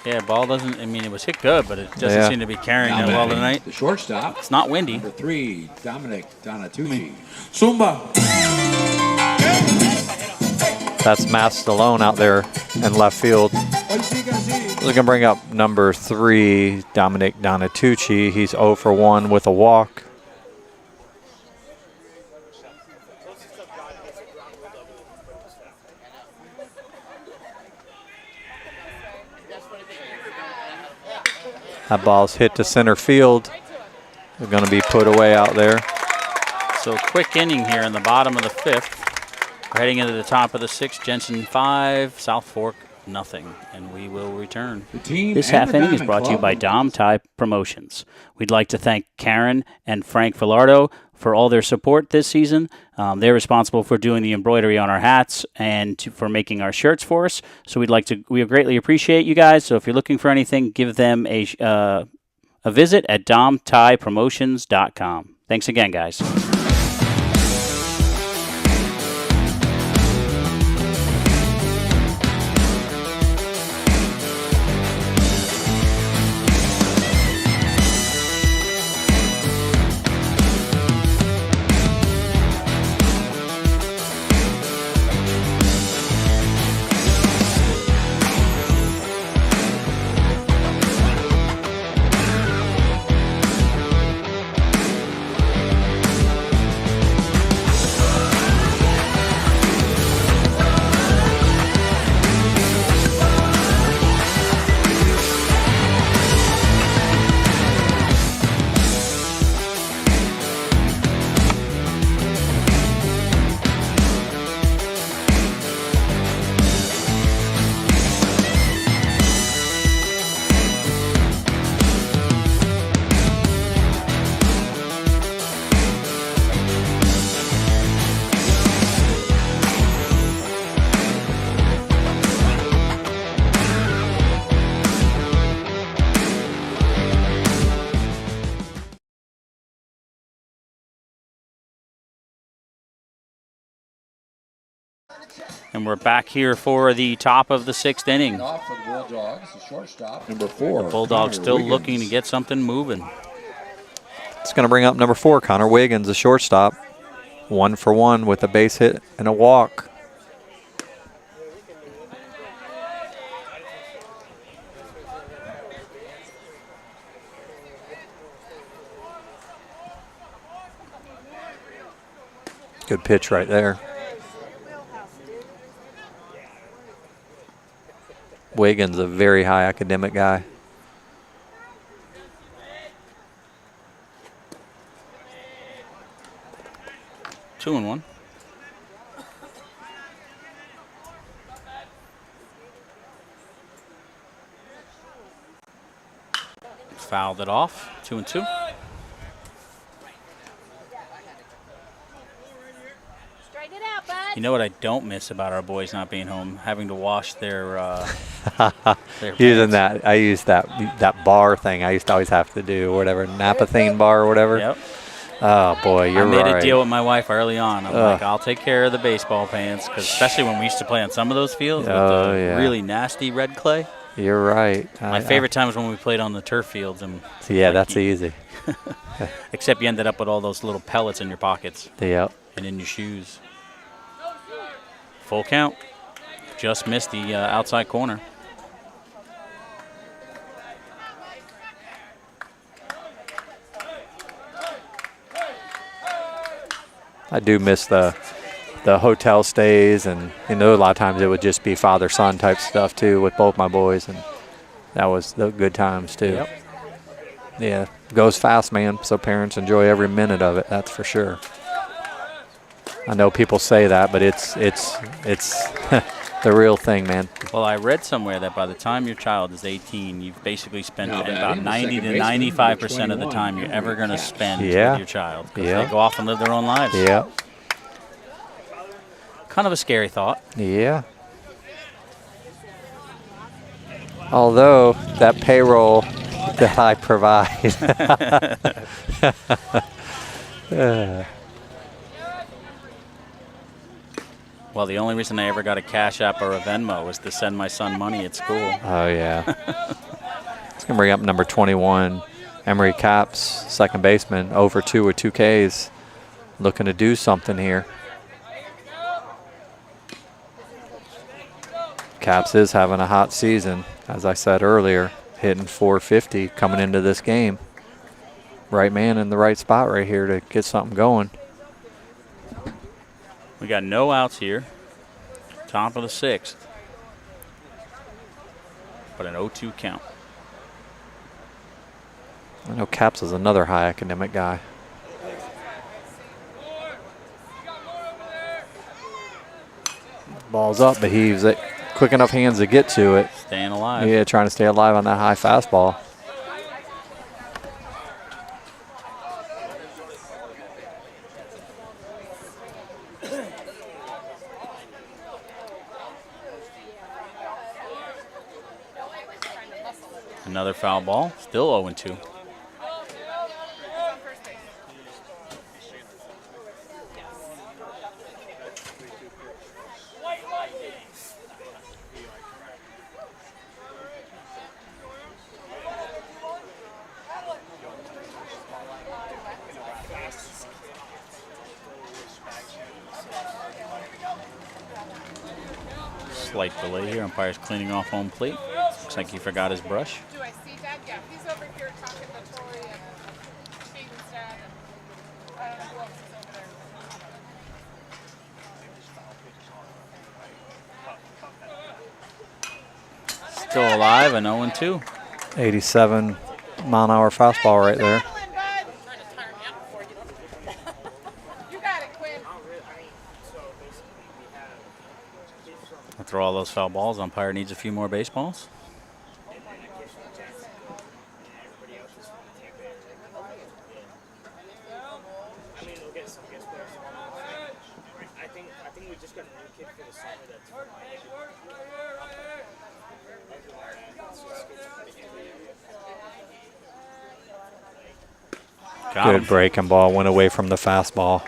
Yeah, ball doesn't, I mean, it was hit good, but it doesn't seem to be carrying that well tonight. The shortstop. It's not windy. Number 3, Dominic Donatucci. Zumba. That's Matt Stallone out there in left field. We're going to bring up number 3, Dominic Donatucci. He's 0 for 1 with a walk. That ball's hit to center field. They're going to be put away out there. So quick inning here in the bottom of the 5th. We're heading into the top of the 6th. Jensen 5, South Fork nothing, and we will return. This half inning is brought to you by Dom Thai Promotions. We'd like to thank Karen and Frank Villardo for all their support this season. They're responsible for doing the embroidery on our hats and for making our shirts for us. So we greatly appreciate you guys. So if you're looking for anything, give them a visit at domthaipromotions.com. Thanks again, guys. And we're back here for the top of the 6th inning. Off for the Bulldogs, the shortstop, number 4. The Bulldogs Connor still Wiggins. looking to get something moving. It's going to bring up number 4, Connor Wiggins, the shortstop. 1 for 1 with a base hit and a walk. Good pitch right there. Wiggins, a very high academic guy. Two and one. Fouled it off. 2-2. You know what I don't miss about our boys not being home? Having to wash their Using that, I use that bar thing I used to always have to do, whatever, Napathane bar or whatever. Yep. Oh, boy, you're right. I made a deal with my wife early on. I'm like, I'll take care of the baseball pants, because especially when we used to play on some of those fields with the really nasty red clay. You're right. My favorite time was when we played on the turf fields. And yeah, that's easy. Except you ended up with all those little pellets in your pockets. Yep. And in your shoes. Full count. Just missed the outside corner. I do miss the hotel stays, and a lot of times it would just be father-son type stuff too with both my boys, and that was the good times too. Yep. Yeah, it goes fast, man, so parents enjoy every minute of it, that's for sure. I know people say that, but it's the real thing, man. Well, I read somewhere that by the time your child is 18, you've basically spent about 90 to 95% of the time you're ever going to spend with your child, because they go off and live their own lives. Yeah. Kind of a scary thought. Yeah. Although that payroll that I provide. Well, the only reason I ever got a Cash App or a Venmo was to send my son money at school. Oh, yeah. It's going to bring up number 21, Emery Caps, second baseman, over 2 with 2 Ks. Looking to do something here. Caps is having a hot season, as I said earlier, hitting .450 coming into this game. Right man in the right spot right here to get something going. We got no outs here. Top of the 6th. But an 0-2 count. I know Caps is another high academic guy. Ball's up, but he's quick enough hands to get to it. Staying alive. Yeah, trying to stay alive on that high fastball. Another foul ball. Still 0-2. Slight delay here. Umpire's cleaning off home plate. Looks like he forgot his brush. Do I see Dad? Yeah, he's over here talking to Tori and Shaden's dad. And I don't know who else is over there. Still alive and 0-2. 87 mile an hour fastball right there. Throw all those foul balls. Umpire needs a few more baseballs. I think we just got a new kid for the summer that's Good breaking ball. Went away from the fastball.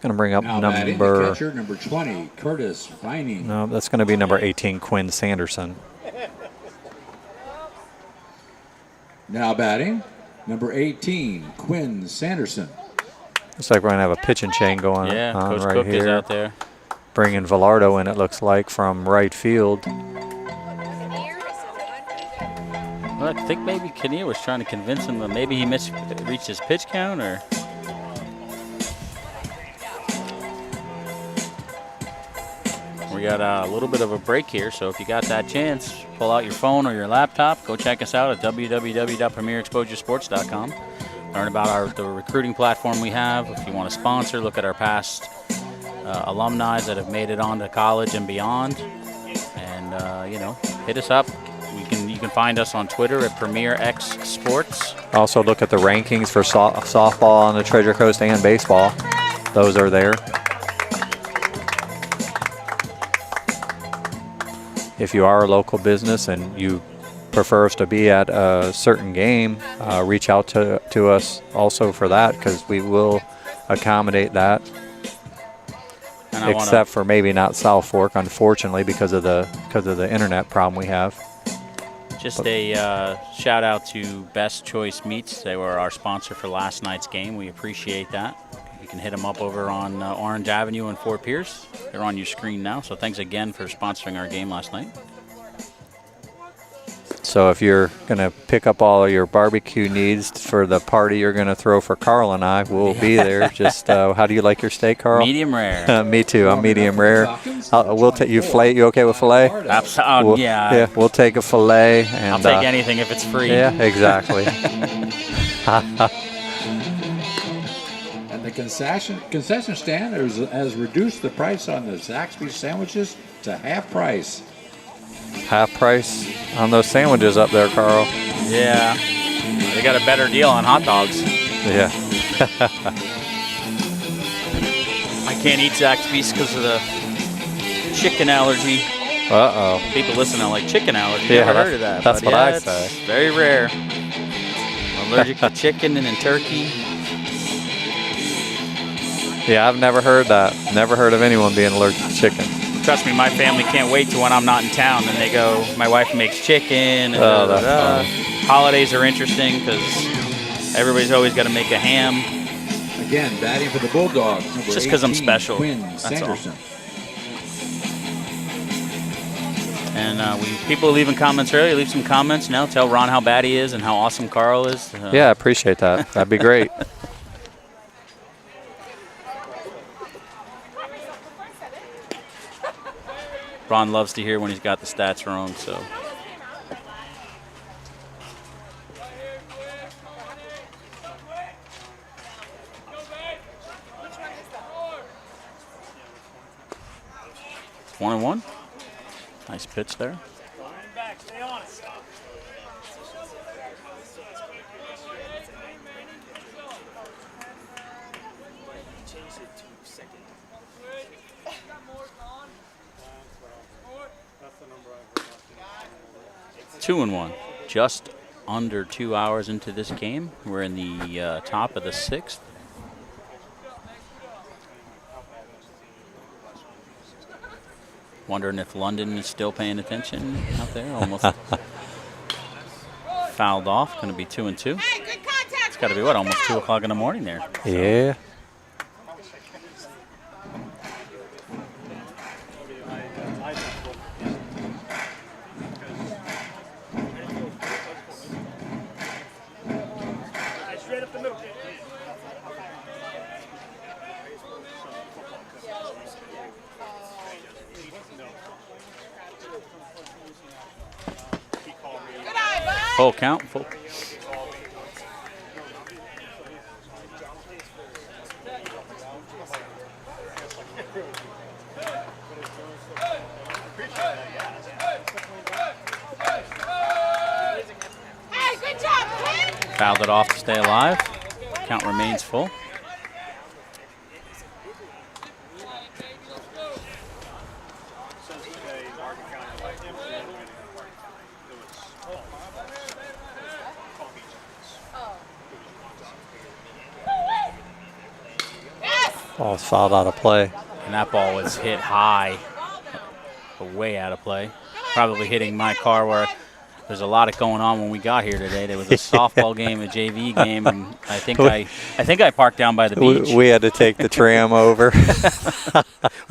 Going to bring up now number catcher, number 20, Curtis Vining. No, that's going to be number 18, Quinn Sanderson. Now batting, number 18, Quinn Sanderson. Looks like we're going to have a pitching chain going on Coach right Cook here. is out there. Bringing Velardo in, it looks like, from right field. Well, I think maybe Kinnear was trying to convince him that maybe he reached his pitch count, or... We got a little bit of a break here, so if you got that chance, pull out your phone or your laptop. Go check us out at www.premierexposuresports.com. Learn about the recruiting platform we have. If you want to sponsor, look at our past alumni that have made it on to college and beyond. And, hit us up. You can find us on Twitter at Premier X Sports. Also look at the rankings for softball on the Treasure Coast and baseball. Those are there. If you are a local business and you prefer us to be at a certain game, reach out to us also for that, because we will accommodate that. Except for maybe not South Fork, unfortunately, because of the internet problem we have. Just a shout out to Best Choice Meats. They were our sponsor for last night's game. We appreciate that. You can hit them up over on Orange Avenue in Fort Pierce. They're on your screen now. So thanks again for sponsoring our game last night. So if you're going to pick up all of your barbecue needs for the party you're going to throw for Carl and I, we'll be there. Just how do you like your steak, Carl? Medium rare. Me too. I'm medium rare. We'll take you fillet. You okay with fillet? Absolutely. Yeah, we'll take a fillet. And, I'll take anything if it's free. Yeah, exactly. And the concession stand has reduced the price on the Zaxby's sandwiches to half price. Half price on those sandwiches up there, Carl. Yeah. They got a better deal on hot dogs. Yeah. I can't eat Zaxby's because of the chicken allergy. Uh-oh. People listen to like chicken allergy. Yeah, Never heard of that. That's but what yeah, I it's say. Very rare. I'm allergic to chicken and turkey. Yeah, I've never heard that. Never heard of anyone being allergic to chicken. Trust me, my family can't wait to when I'm not in town. And they go, my wife makes chicken. And that's funny. Holidays are interesting because everybody's always got to make a ham. Again, batting for the Bulldogs. Just because I'm special. Quinn That's Sanderson. all. And people leaving comments earlier, leave some comments now. Tell Ron how bad he is and how awesome Carl is. Yeah, I appreciate that. That'd be great. Ron loves to hear when he's got the stats wrong, so. It's 1-1. Nice pitch there. Back, stay on it. Change it to second. 2-1. Just under 2 hours into this game. We're in the top of the 6th. Wondering if London is still paying attention out there. Almost fouled off. Going to be 2-2. It's got to be, what, almost 2 o'clock in the morning there. Yeah. Straight up the middle. Full count. Full. Hey, good job, kid. Fouled it off to stay alive. Count remains full. Ball's fouled out of play. And that ball was hit high, way out of play. Probably hitting my car where there's a lot of going on when we got here today. There was a softball game, a JV game, and I think I parked down by the beach. We had to take the tram over.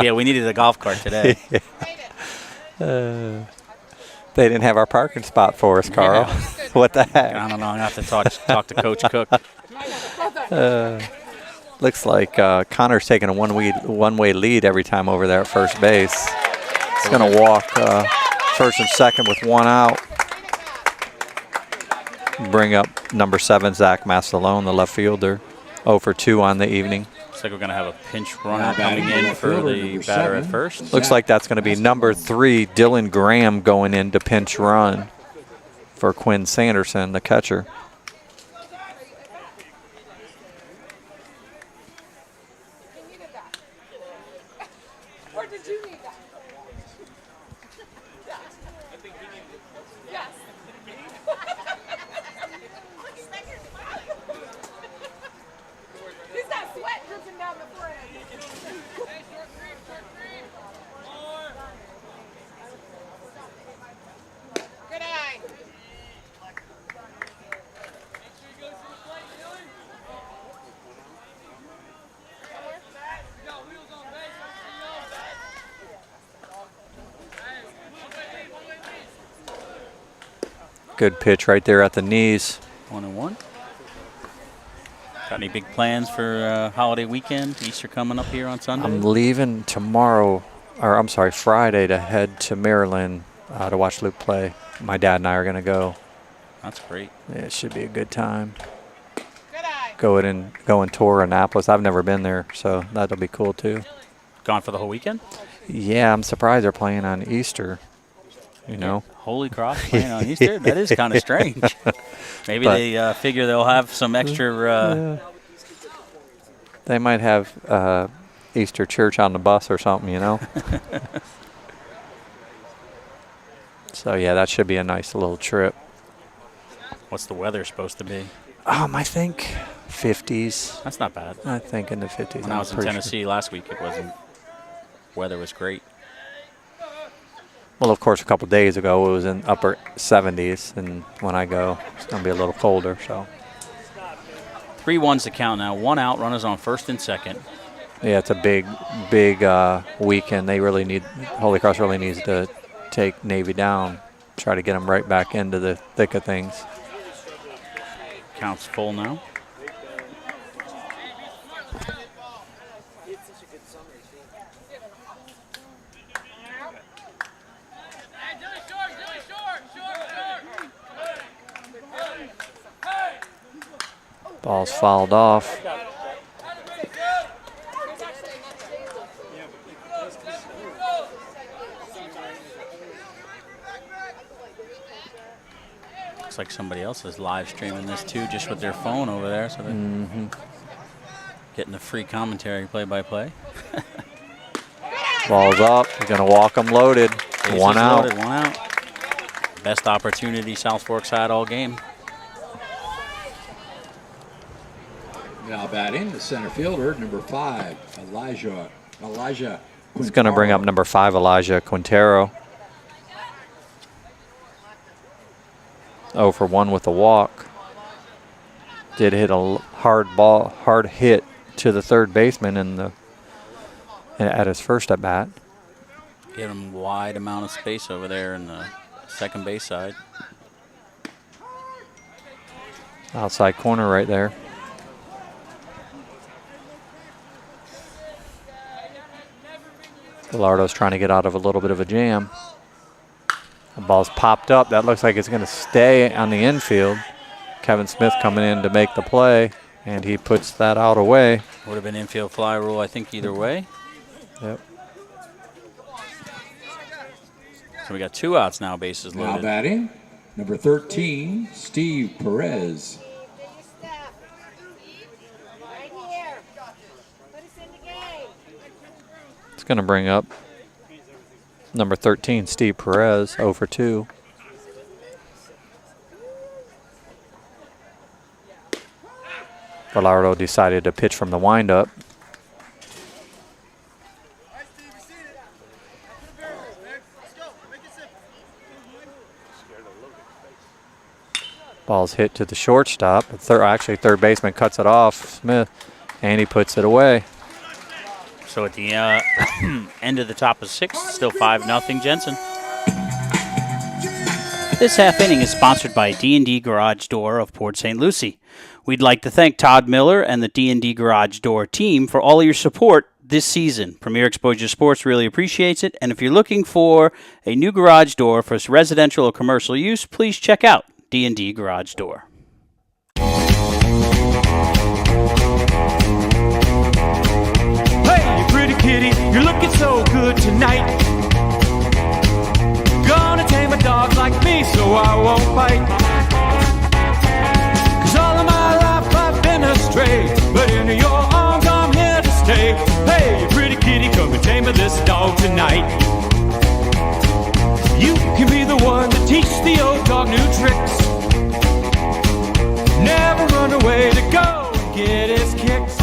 Yeah, we needed a golf cart today. They didn't have our parking spot for us, Carl. Yeah. What the heck? I don't know. I have to talk to Coach Cook. Looks like Connor's taking a one-way lead every time over there at first base. He's going to walk first and second with 1 out. Bring up number 7, Zach Mastalone, the left fielder. 0 for 2 on the evening. Looks like we're going to have a pinch runner coming in for the batter at first. Looks like that's going to be number 3, Dylan Graham, going in to pinch run for Quinn Sanderson, the catcher. Or did you need that? Yes. He's got sweat dripping down the forehead. Good eye. Good pitch right there at the knees. 1-1. Got any big plans for holiday weekend? Easter coming up here on Sunday? I'm leaving tomorrow, or I'm sorry, Friday, to head to Maryland to watch Luke play. My dad and I are going to go. That's great. Yeah, it should be a good time. Go and tour Annapolis. I've never been there, so that'll be cool too. Gone for the whole weekend? Yeah, I'm surprised they're playing on Easter. You know, Holy Cross playing on Easter? That is kind of strange. Maybe they figure they'll have some extra. They might have Easter church on the bus or something, you know. So yeah, that should be a nice little trip. What's the weather supposed to be? I think 50s. That's not bad. I think in the 50s. When I was in Tennessee last week, it wasn't. Weather was great. Well, of course, a couple days ago it was in upper 70s, and when I go, it's going to be a little colder. So 3-1's the count now. 1 out. Runners on first and second. yeah, it's a big weekend. They really need Holy Cross really needs to take Navy down, try to get them right back into the thick of things. Count's full now. Ball's fouled off. Looks like somebody else is live streaming this too, just with their phone over there. So they're getting the free commentary play-by-play. Ball's up. You're going to walk them loaded. Bases One out. loaded, one out. Best opportunity South Fork's had all game. Now batting, the center fielder, number 5, Elijah. He's going to bring up number 5, Elijah Quintero. 0 for 1 with a walk. Did hit a hard hit to the third baseman at his first at bat. Get him wide amount of space over there in the second base side. Outside corner right there. Gallardo's trying to get out of a little bit of a jam. The ball's popped up. That looks like it's going to stay on the infield. Kevin Smith coming in to make the play, and he puts that out away. Would have been infield fly rule, I think, either way. Yep. So we got 2 outs now, bases loaded. Now batting, number 13, Steve Perez. It's going to bring up number 13, Steve Perez, 0 for 2. Gallardo decided to pitch from the windup. Ball's hit to the shortstop. Actually, third baseman cuts it off, Smith, and he puts it away. So at the end of the top of 6, still 5-0 Jensen. This half inning is sponsored by D&D Garage Door of Port St. Lucie. We'd like to thank Todd Miller and the D&D Garage Door team for all of your support this season. Premier Exposure Sports really appreciates it, and if you're looking for a new garage door for residential or commercial use, please check out D&D Garage Door. Hey, you pretty kitty, you're looking so good tonight. Gonna tame a dog like me so I won't bite. 'Cause all of my life I've been astray, but in your arms I'm here to stay. Hey, you pretty kitty, come and tame this dog tonight. You can be the one that teaches the old dog new tricks. Never run away to go and get his kicks.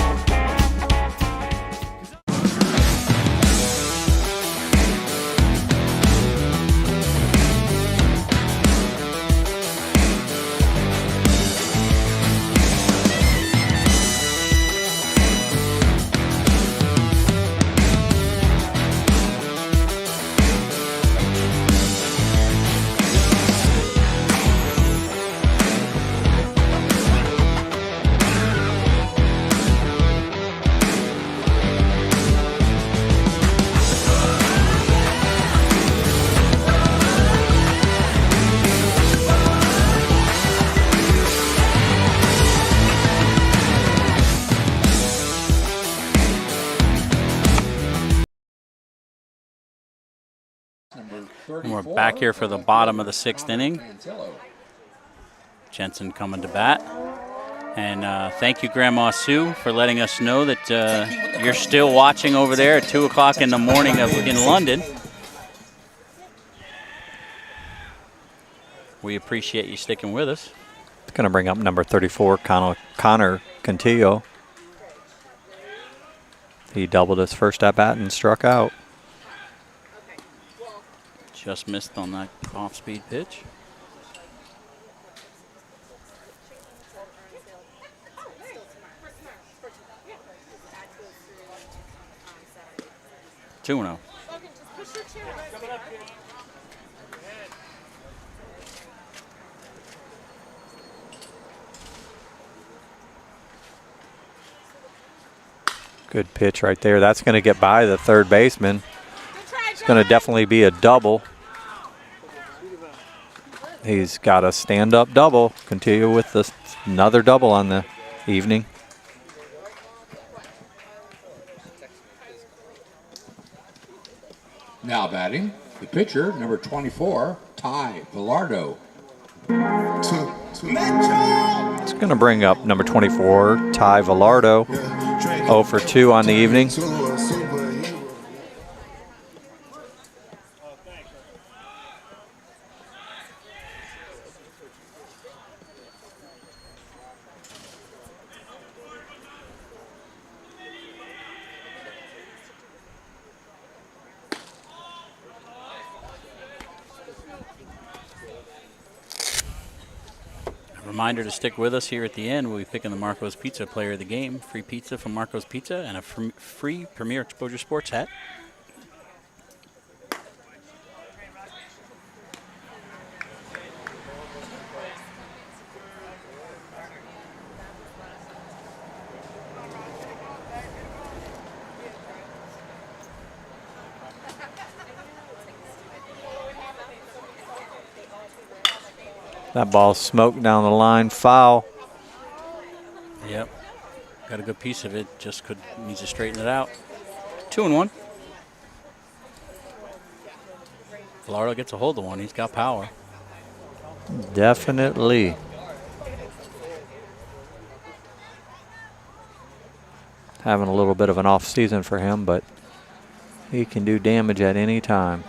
And we're back here for the bottom of the 6th inning. Jensen coming to bat. And thank you, Grandma Sue, for letting us know that you're still watching over there at 2 o'clock in the morning in London. We appreciate you sticking with us. It's going to bring up number 34, Connor Cantillo. He doubled his first at-bat and struck out. Just missed on that off-speed pitch. Two-0. Good pitch right there. That's going to get by the third baseman. It's going to definitely be a double. He's got a stand-up double. Continue with another double on the evening. Now batting, the pitcher, number 24, Ty Villardo. It's going to bring up number 24, Ty Villardo. 0 for 2 on the evening. Reminder to stick with us here at the end. We'll be picking the Marco's Pizza Player of the Game. Free pizza from Marco's Pizza and a free Premier Exposure Sports hat. That ball smoked down the line, foul. Yep, got a good piece of it. Just needs to straighten it out. 2-1. Villardo gets a hold of one. He's got power. Definitely. Having a little bit of an off season for him, but he can do damage at any time.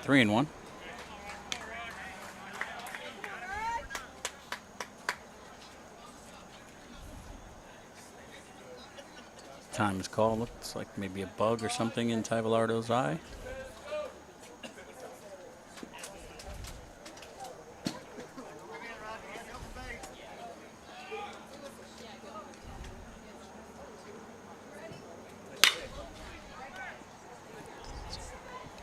Three and one. Time is called. Looks like maybe a bug or something in Ty Villardo's eye.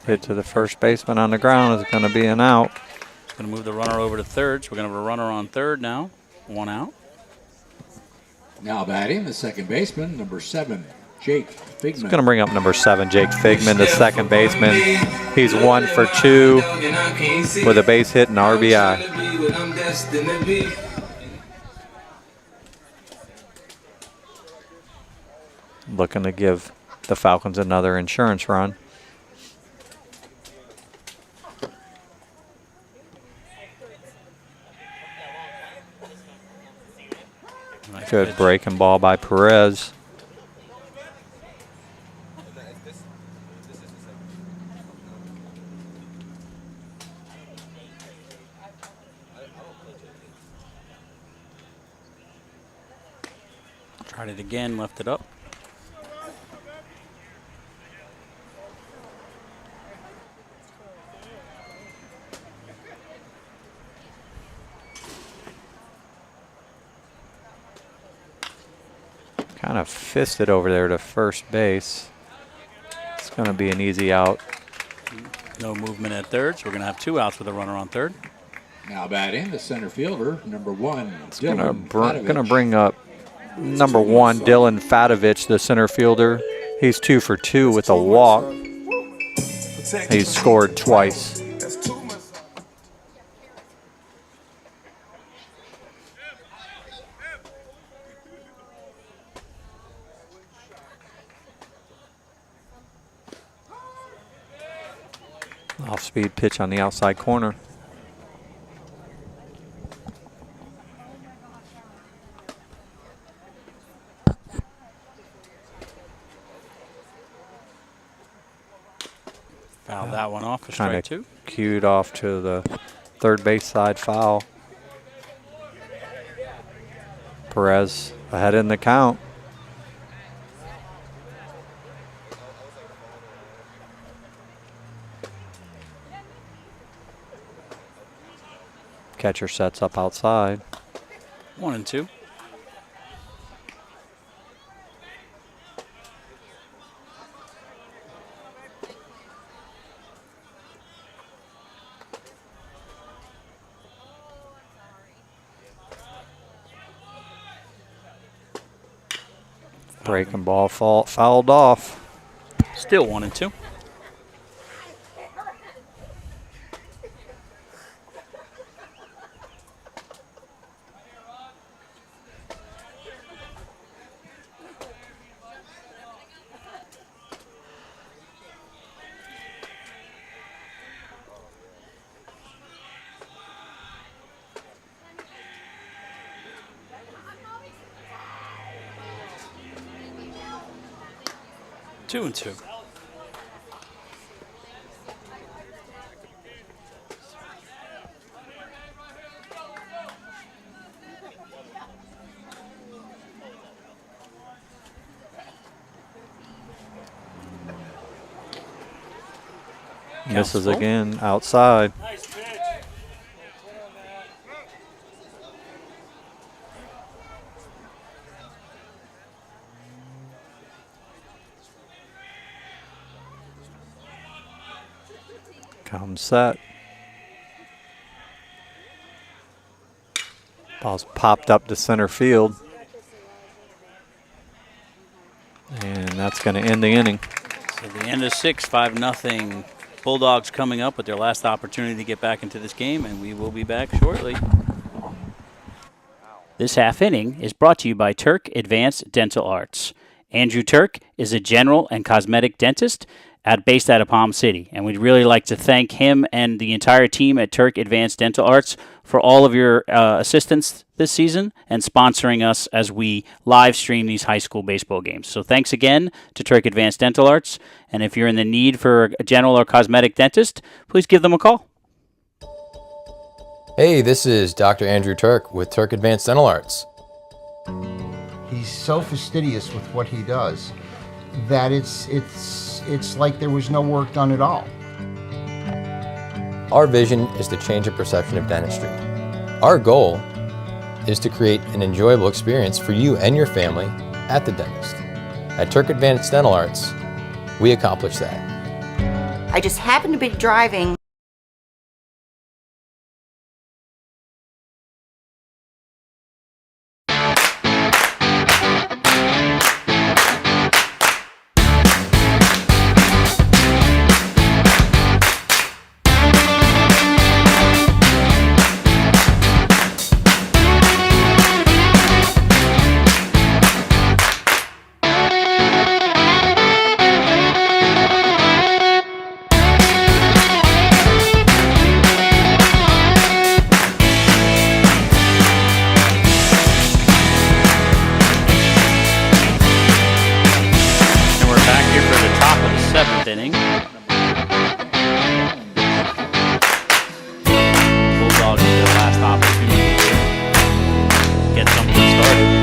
Hit to the first baseman on the ground is going to be an out. It's going to move the runner over to third. So we're going to have a runner on third now. One out. Now batting, the second baseman, number 7, Jake Figman. It's going to bring up number 7, Jake Figman, the second baseman. He's 1 for 2 with a base hit and RBI. Looking to give the Falcons another insurance run. Good breaking ball by Perez. Tried it again, left it up. Kind of fisted over there to first base. It's going to be an easy out. No movement at third, so we're going to have 2 outs with a runner on third. Now batting, the center fielder, number 1, It's Dylan going to Fatovich. bring up number 1, Dylan Fatovich, the center fielder. He's 2 for 2 with a walk. He's scored twice. Off-speed pitch on the outside corner. Fouled that one off, a Kind strike of 2. cued off to the third base side foul. Perez ahead in the count. Catcher sets up outside. 1-2. Breaking ball fouled off. Still 1-2. Two and two. Misses again outside. Comes set. Ball's popped up to center field. And that's going to end the inning. So the end of 6, 5-0. Bulldogs coming up with their last opportunity to get back into this game, and we will be back shortly. This half inning is brought to you by Turk Advanced Dental Arts. Andrew Turk is a general and cosmetic dentist based out of Palm City, and we'd really like to thank him and the entire team at Turk Advanced Dental Arts for all of your assistance this season and sponsoring us as we live stream these high school baseball games. So thanks again to Turk Advanced Dental Arts, and if you're in the need for a general or cosmetic dentist, please give them a call. Hey, this is Dr. Andrew Turk with Turk Advanced Dental Arts. He's so fastidious with what he does that it's like there was no work done at all. Our vision is to change the perception of dentistry. Our goal is to create an enjoyable experience for you and your family at the dentist. At Turk Advanced Dental Arts, we accomplish that. I just happened to be driving. Inning. Bulldogs their last opportunity to get something started.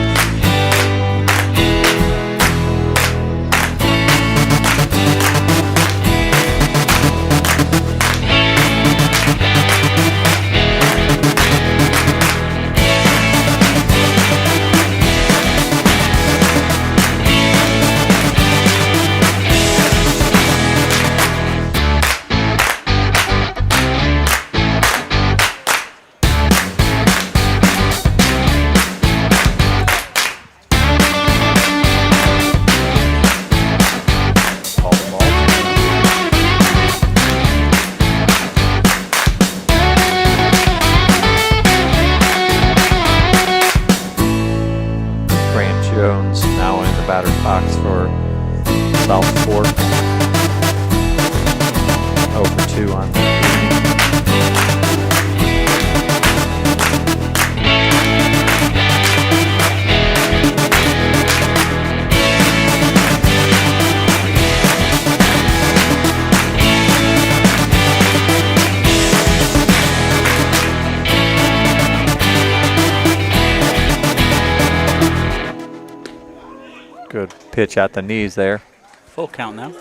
Jones now in the batter's box for South Fork. 0 for 2 on the good pitch at the knees there. Full count now.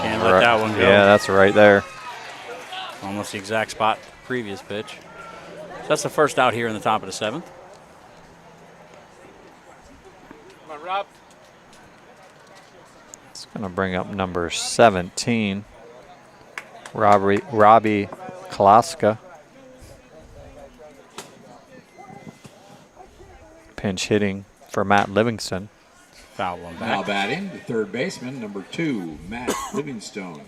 Can't let that one go. Yeah, that's right there. Almost the exact spot previous pitch. So that's the first out here in the top of the 7th. Come on, Rob. It's going to bring up number 17. Robbie Kalaska. Pinch hitting for Matt Livingston. Foul one Now back. batting, the third baseman, number 2, Matt Livingstone.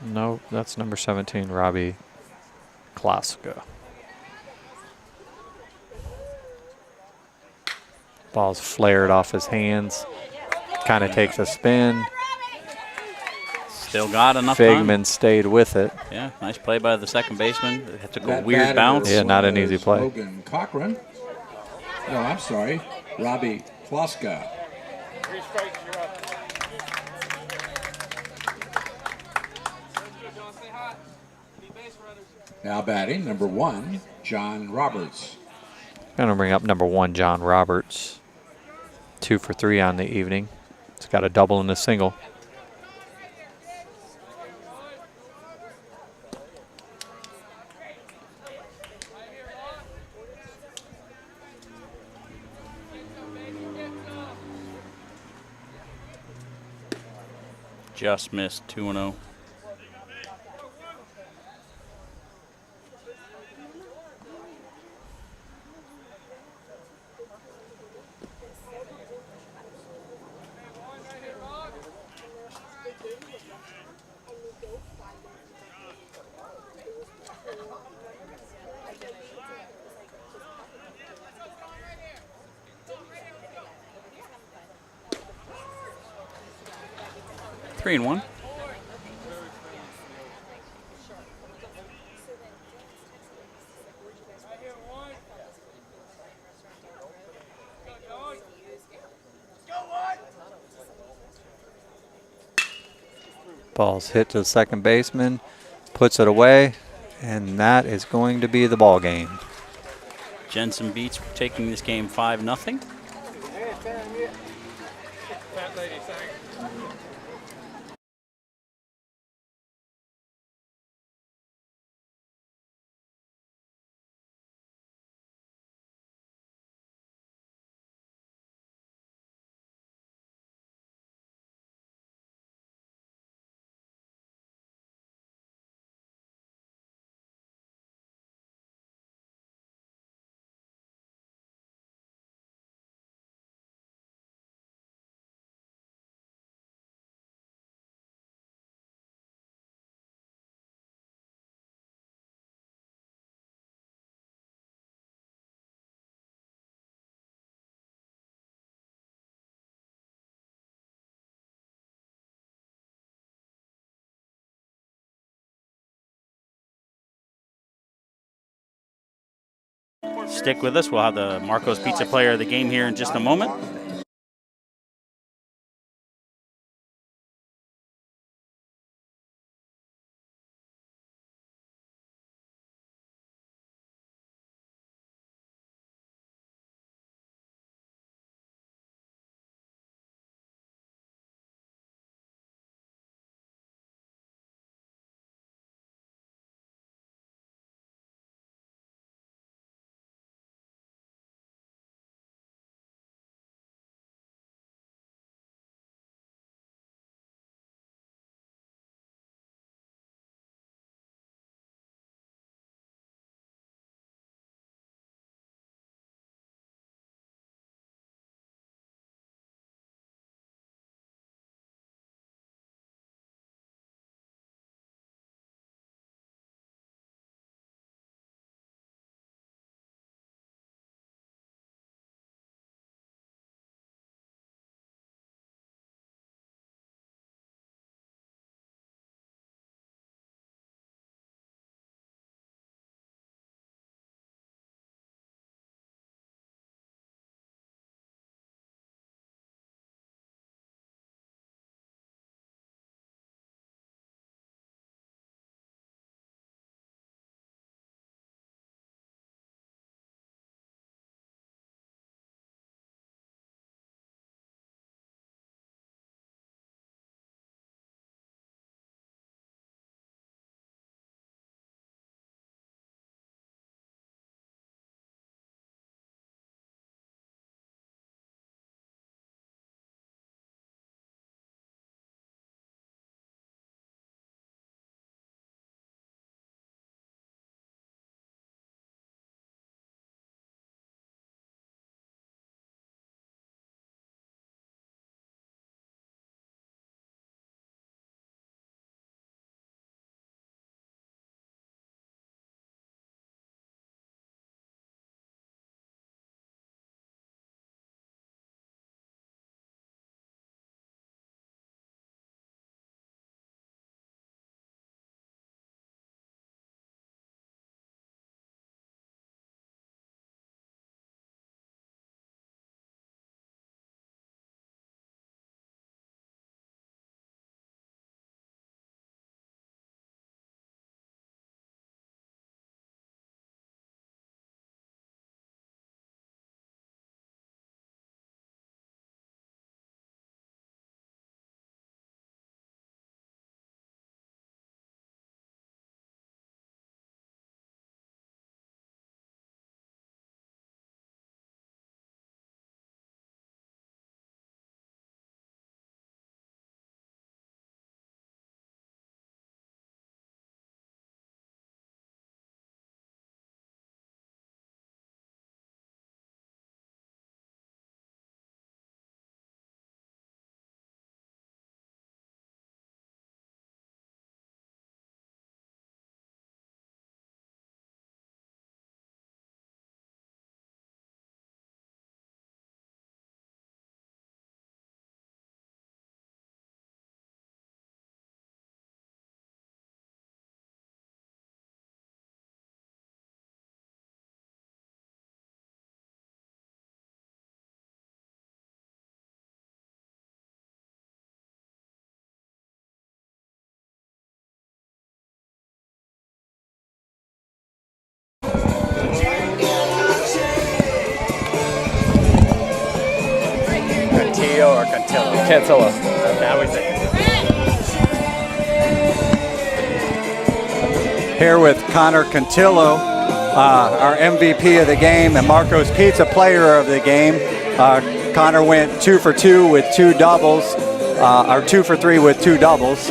No, that's number 17, Robbie Kalaska. Ball's flared off his hands. Kind of takes a spin. Still got enough time. Figman stayed with it. Yeah, nice play by the second baseman. It took a That weird batter bounce. Yeah, not an easy was play. Logan Cochran. No, I'm sorry. Robbie Kloska. 3 strikes, you're up. Now batting, number 1, John Roberts. Going to bring up number 1, John Roberts. 2 for 3 on the evening. It's got a double and a single. Just missed 2-0. Three and 1. Ball's hit to the second baseman, puts it away, and that is going to be the ball game. Jensen Beach taking this game 5-0. Stick with us. We'll have the Marco's Pizza player of the game here in just a moment. Cantillo or Cantillo? Cantillo. Now we think. Here with Connor Cantillo, our MVP of the game, and Marco's Pizza Player of the game. Connor went 2 for 2 with 2 doubles, or 2 for 3 with 2 doubles.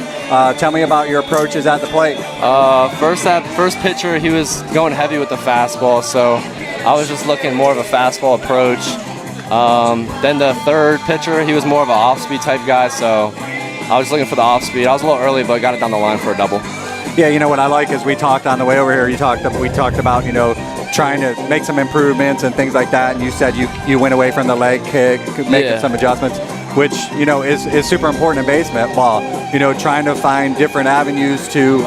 Tell me about your approaches at the plate. First pitcher, he was going heavy with the fastball, so I was just looking more of a fastball approach. Then the third pitcher, he was more of an off-speed type guy, so I was looking for the off-speed. I was a little early, but got it down the line for a double. Yeah, you know what I like is we talked on the way over here. We talked about trying to make some improvements and things like that. And you said you went away from the leg kick, making some adjustments, which is super important in baseball. Trying to find different avenues to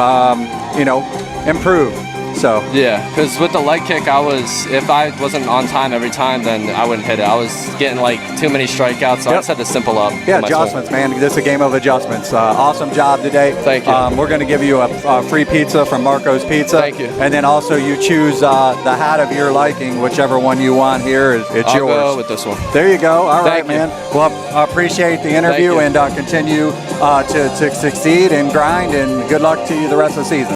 improve. So yeah, because with the leg kick, if I wasn't on time every time, then I wouldn't hit it. I was getting like too many strikeouts, so I just had to simple up. Yeah, adjustments, man. This is a game of adjustments. Awesome job today. Thank you. We're going to give you a free pizza from Marco's Pizza. Thank you. And then also you choose the hat of your liking, whichever one you want here. It's I'll yours. go with this one. There you go. All right, Thank you. man. Well, I appreciate the interview and continue to succeed and grind, and good luck to you the rest of the season.